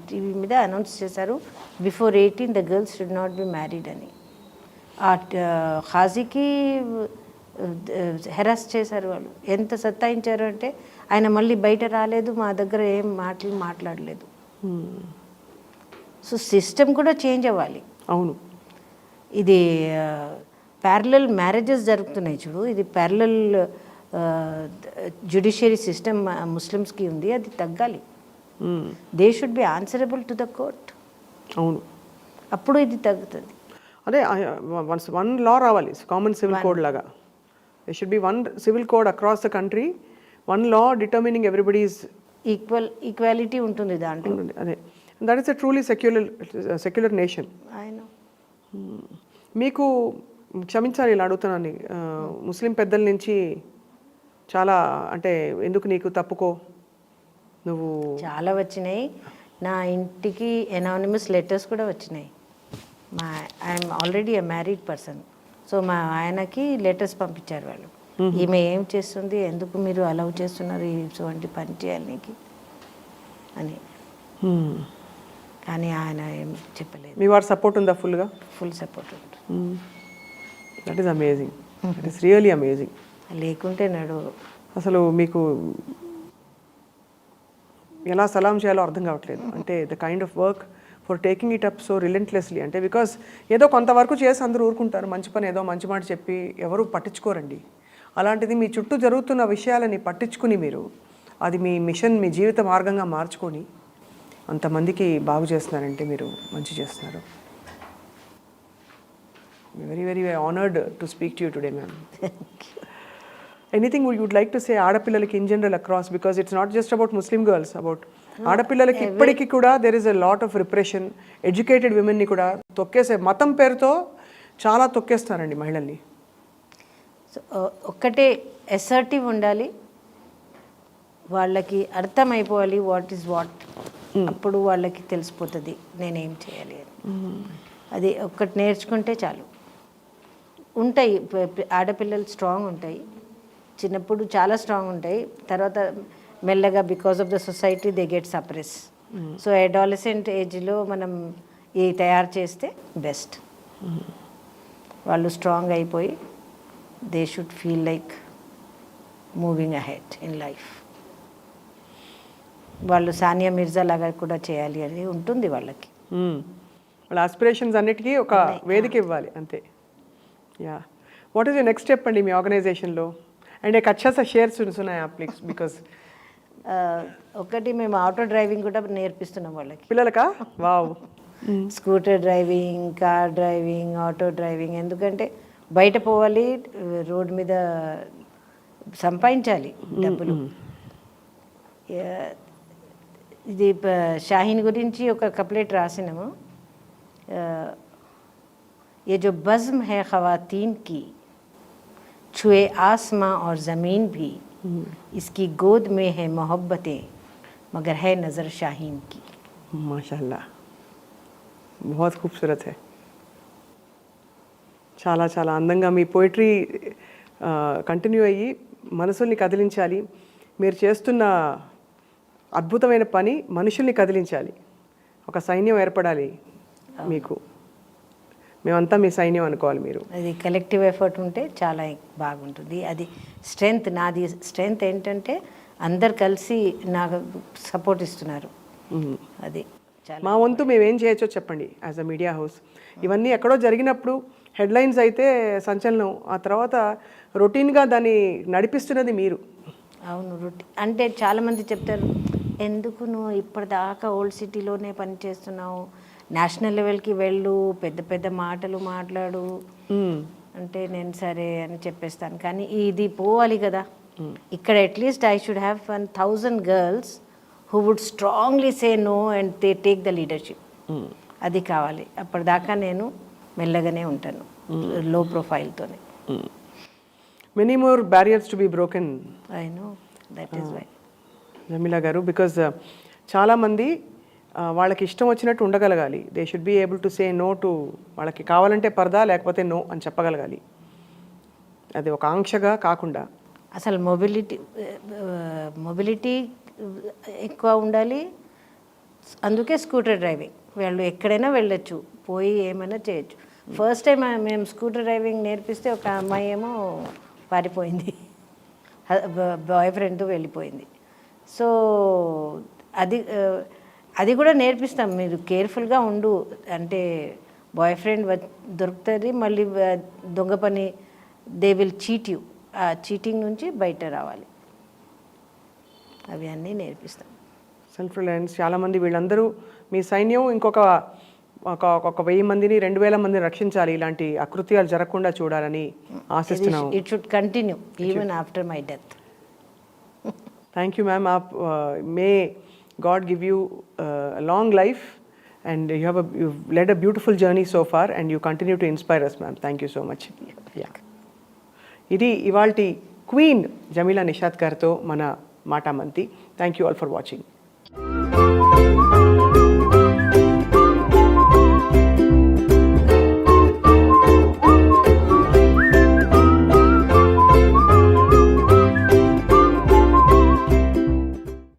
[SPEAKER 3] టీవీ మీద అనౌన్స్ చేశారు, before 18 the girls should not be married అని. ఆ హాజీకి హెరాస్ చేశారు వాళ్ళు. ఎంత సత్తాయించారు అంటే, ఆయన మళ్ళీ బయట రాలేదు, మా దగ్గర ఏం మాట్లాడలేదు. సో సిస్టమ్ కూడా చేంజ్ అవ్వాలి.
[SPEAKER 2] అవును,
[SPEAKER 3] ఇది ప్యారలల్ మ్యారేజెస్ జరుగుతున్నాయి చూడు, ఇది ప్యారలల్ జ్యుడిషియరీ సిస్టమ్ ముస్లిమ్స్కి ఉంది, అది తగ్గాలి. They should be answerable to the court.
[SPEAKER 2] అవును,
[SPEAKER 3] అప్పుడు ఇది తగ్గుతుంది.
[SPEAKER 2] అదే వన్ లా రావాలి, కామన్ సివిల్ కోడ్ లాగా. They should be one civil code across the country, one law determining everybody's
[SPEAKER 3] equality ఉంటుంది దాంట్లో.
[SPEAKER 2] అదే, that is a truly secular nation. మీకు క్షమించాలి ఇలా అడుగుతున్నాను, ముస్లిం పెద్దల నుంచి చాలా అంటే ఎందుకు నీకు తప్పుకో నువ్వు
[SPEAKER 3] చాలా వచ్చినాయి. నా ఇంటికి ఎనానిమస్ లెటర్స్ కూడా వచ్చినాయి. I'm already a married person. So మా ఆయనకి లెటర్స్ పంపించారు వాళ్ళు. ఈమె ఏం చేస్తుంది, ఎందుకు మీరు అలౌ చేస్తున్నారు ఇటువంటి పని చేయాలనికి అని. కానీ ఆయన ఏం చెప్పలేదు.
[SPEAKER 2] మీ వారి సపోర్ట్ ఉందా ఫుల్గా?
[SPEAKER 3] ఫుల్ సపోర్ట్ ఉంటుంది.
[SPEAKER 2] That is amazing, that is really amazing.
[SPEAKER 3] లేకుంటే నడు
[SPEAKER 2] అసలు మీకు ఎలా సలాం చేయాలో అర్థం కావట్లేదు. అంటే the kind of work for taking it up so relentlessly. అంటే బికాస్ ఏదో కొంతవరకు చేసి అందరూ ఊరుకుంటారు, మంచి పని ఏదో మంచి మాట చెప్పి ఎవరు పట్టించుకోరండి. అలాంటిది మీ చుట్టూ జరుగుతున్న విషయాలని పట్టించుకుని మీరు అది మీ మిషన్, మీ జీవిత మార్గంగా మార్చుకొని అంతమందికి బాగు చేస్తున్నారంటే మీరు మంచి చేస్తున్నారు. Very very honoured to speak to you today ma'am. Anything would like to say ఆడపిల్లలకి in general across, because it's not just about Muslim girls, about ఆడపిల్లలకి ఇప్పటికీ కూడా there is a lot of repression. Educated విమెన్ని కూడా తొక్కేసే, మతం పేరుతో చాలా తొక్కేస్తారండి మహిళల్ని.
[SPEAKER 3] సో ఒక్కటే అసర్టివ్ ఉండాలి, వాళ్ళకి అర్థమైపోవాలి వాట్ ఈజ్ వాట్. అప్పుడు వాళ్ళకి తెలిసిపోతుంది నేనేం చేయాలి అని. అది ఒక్కటి నేర్చుకుంటే చాలు. ఉంటాయి ఆడపిల్లలు స్ట్రాంగ్ ఉంటాయి, చిన్నప్పుడు చాలా స్ట్రాంగ్ ఉంటాయి, తర్వాత మెల్లగా because of the society they get suppress. So adolescent ఏజ్లో మనం ఇది తయారు చేస్తే బెస్ట్. వాళ్ళు స్ట్రాంగ్ అయిపోయి they should feel like moving ahead in life. వాళ్ళు సానియా మిర్జా లాగా కూడా చేయాలి అని ఉంటుంది వాళ్ళకి.
[SPEAKER 2] వాళ్ళ ఆస్పిరేషన్స్ అన్నిటికీ ఒక వేదిక ఇవ్వాలి అంతే. Yeah, what is your next step అండి మీ ఆర్గనైజేషన్లో? అండ్ एक अच्छा सा शेयर सुना है आप प्लीज, बिकॉज
[SPEAKER 3] ఒకటి మేము ఆటో డ్రైవింగ్ కూడా నేర్పిస్తున్నాం వాళ్ళకి,
[SPEAKER 2] పిల్లలకా? Wow.
[SPEAKER 3] Scooter driving, car driving, auto driving. ఎందుకంటే బయట పోవాలి, రోడ్ మీద సంపాదించాలి డబ్బులు. ఇది షాహీన్ గురించి ఒక కప్లెట్ రాసినాము. ये जो बज़्म है ख़वातीन की, छुए आसमां और ज़मीन भी, इसकी गोद में है मोहब्बतें, मगर है नज़र शाहीन की.
[SPEAKER 2] माशाल्लाह, बहुत खूबसूरत है. చాలా చాలా అందంగా మీ పోయిటరీ కంటిన్యూ అయ్యి మనసుల్ని కదిలించాలి. మీరు చేస్తున్న అద్భుతమైన పని మనుషుల్ని కదిలించాలి. ఒక సైన్యం ఏర్పడాలి మీకు. మేమంతా మీ సైన్యం అనుకోవాలి. మీరు
[SPEAKER 3] అది కలెక్టివ్ ఎఫర్ట్ ఉంటే చాలా బాగుంటుంది. అది స్ట్రెంగ్త్. నాది స్ట్రెంగ్త్ ఏంటంటే అందరు కలిసి నాకు సపోర్ట్ ఇస్తున్నారు. అది
[SPEAKER 2] మా వంతు మేమేం చేయొచ్చో చెప్పండి యాజ్ అ మీడియా హౌస్. ఇవన్నీ ఎక్కడో జరిగినప్పుడు హెడ్లైన్స్ అయితే సంచలనం, ఆ తర్వాత రొటీన్గా దాన్ని నడిపిస్తున్నది మీరు.
[SPEAKER 3] అవును, రొటీన్ అంటే చాలామంది చెప్తారు, ఎందుకు నువ్వు ఇప్పటిదాకా ఓల్డ్ సిటీలోనే పని చేస్తున్నావు, నేషనల్ లెవెల్కి వెళ్ళు, పెద్ద పెద్ద మాటలు మాట్లాడు అంటే నేను సరే అని చెప్పేస్తాను. కానీ ఇది పోవాలి కదా. ఇక్కడ at least I should have 1,000 girls who would strongly say no and they take the leadership. అది కావాలి. అప్పటిదాకా నేను మెల్లగానే ఉంటాను, లో ప్రొఫైల్తోనే.
[SPEAKER 2] Many more barriers to be broken.
[SPEAKER 3] I know, that is why.
[SPEAKER 2] Jamila గారు, బికాజ్ చాలామంది వాళ్ళకి ఇష్టం వచ్చినట్టు ఉండగలగాలి. They should be able to say no to, వాళ్ళకి కావాలంటే పరదా లేకపోతే నో అని చెప్పగలగాలి. అది ఒక ఆంక్షగా కాకుండా
[SPEAKER 3] అసలు మొబిలిటీ ఎక్కువ ఉండాలి. అందుకే స్కూటర్ డ్రైవింగ్, వాళ్ళు ఎక్కడైనా వెళ్ళొచ్చు, పోయి ఏమైనా చేయొచ్చు. ఫస్ట్ టైం మేము స్కూటర్ డ్రైవింగ్ నేర్పిస్తే ఒక అమ్మాయి ఏమో పారిపోయింది, బాయ్ ఫ్రెండ్తో వెళ్ళిపోయింది. సో అది కూడా నేర్పిస్తాం. మీరు కేర్ఫుల్గా ఉండు అంటే బాయ్ ఫ్రెండ్ దొరుకుతుంది, మళ్ళీ దొంగ పని, దే విల్ చీట్ యూ. ఆ చీటింగ్ నుంచి బయట రావాలి, అవి అన్నీ నేర్పిస్తాం.
[SPEAKER 2] Self Reliance. చాలామంది వీళ్ళందరూ మీ సైన్యం ఇంకొక 1,000 మందిని 2,000 మందిని రక్షించాలి, ఇలాంటి అకృత్యాలు జరగకుండా చూడాలని ఆశిస్తున్నాము.
[SPEAKER 3] It should continue even after my death.
[SPEAKER 2] Thank you ma'am. May God give you a long life, and you've led a beautiful journey so far, and you continue to inspire us, ma'am. Thank you so much. Yeah. ఇది ఇవాల్టి queen Jamila Nishad గారితో మన మాటామంతి. Thank you all for watching.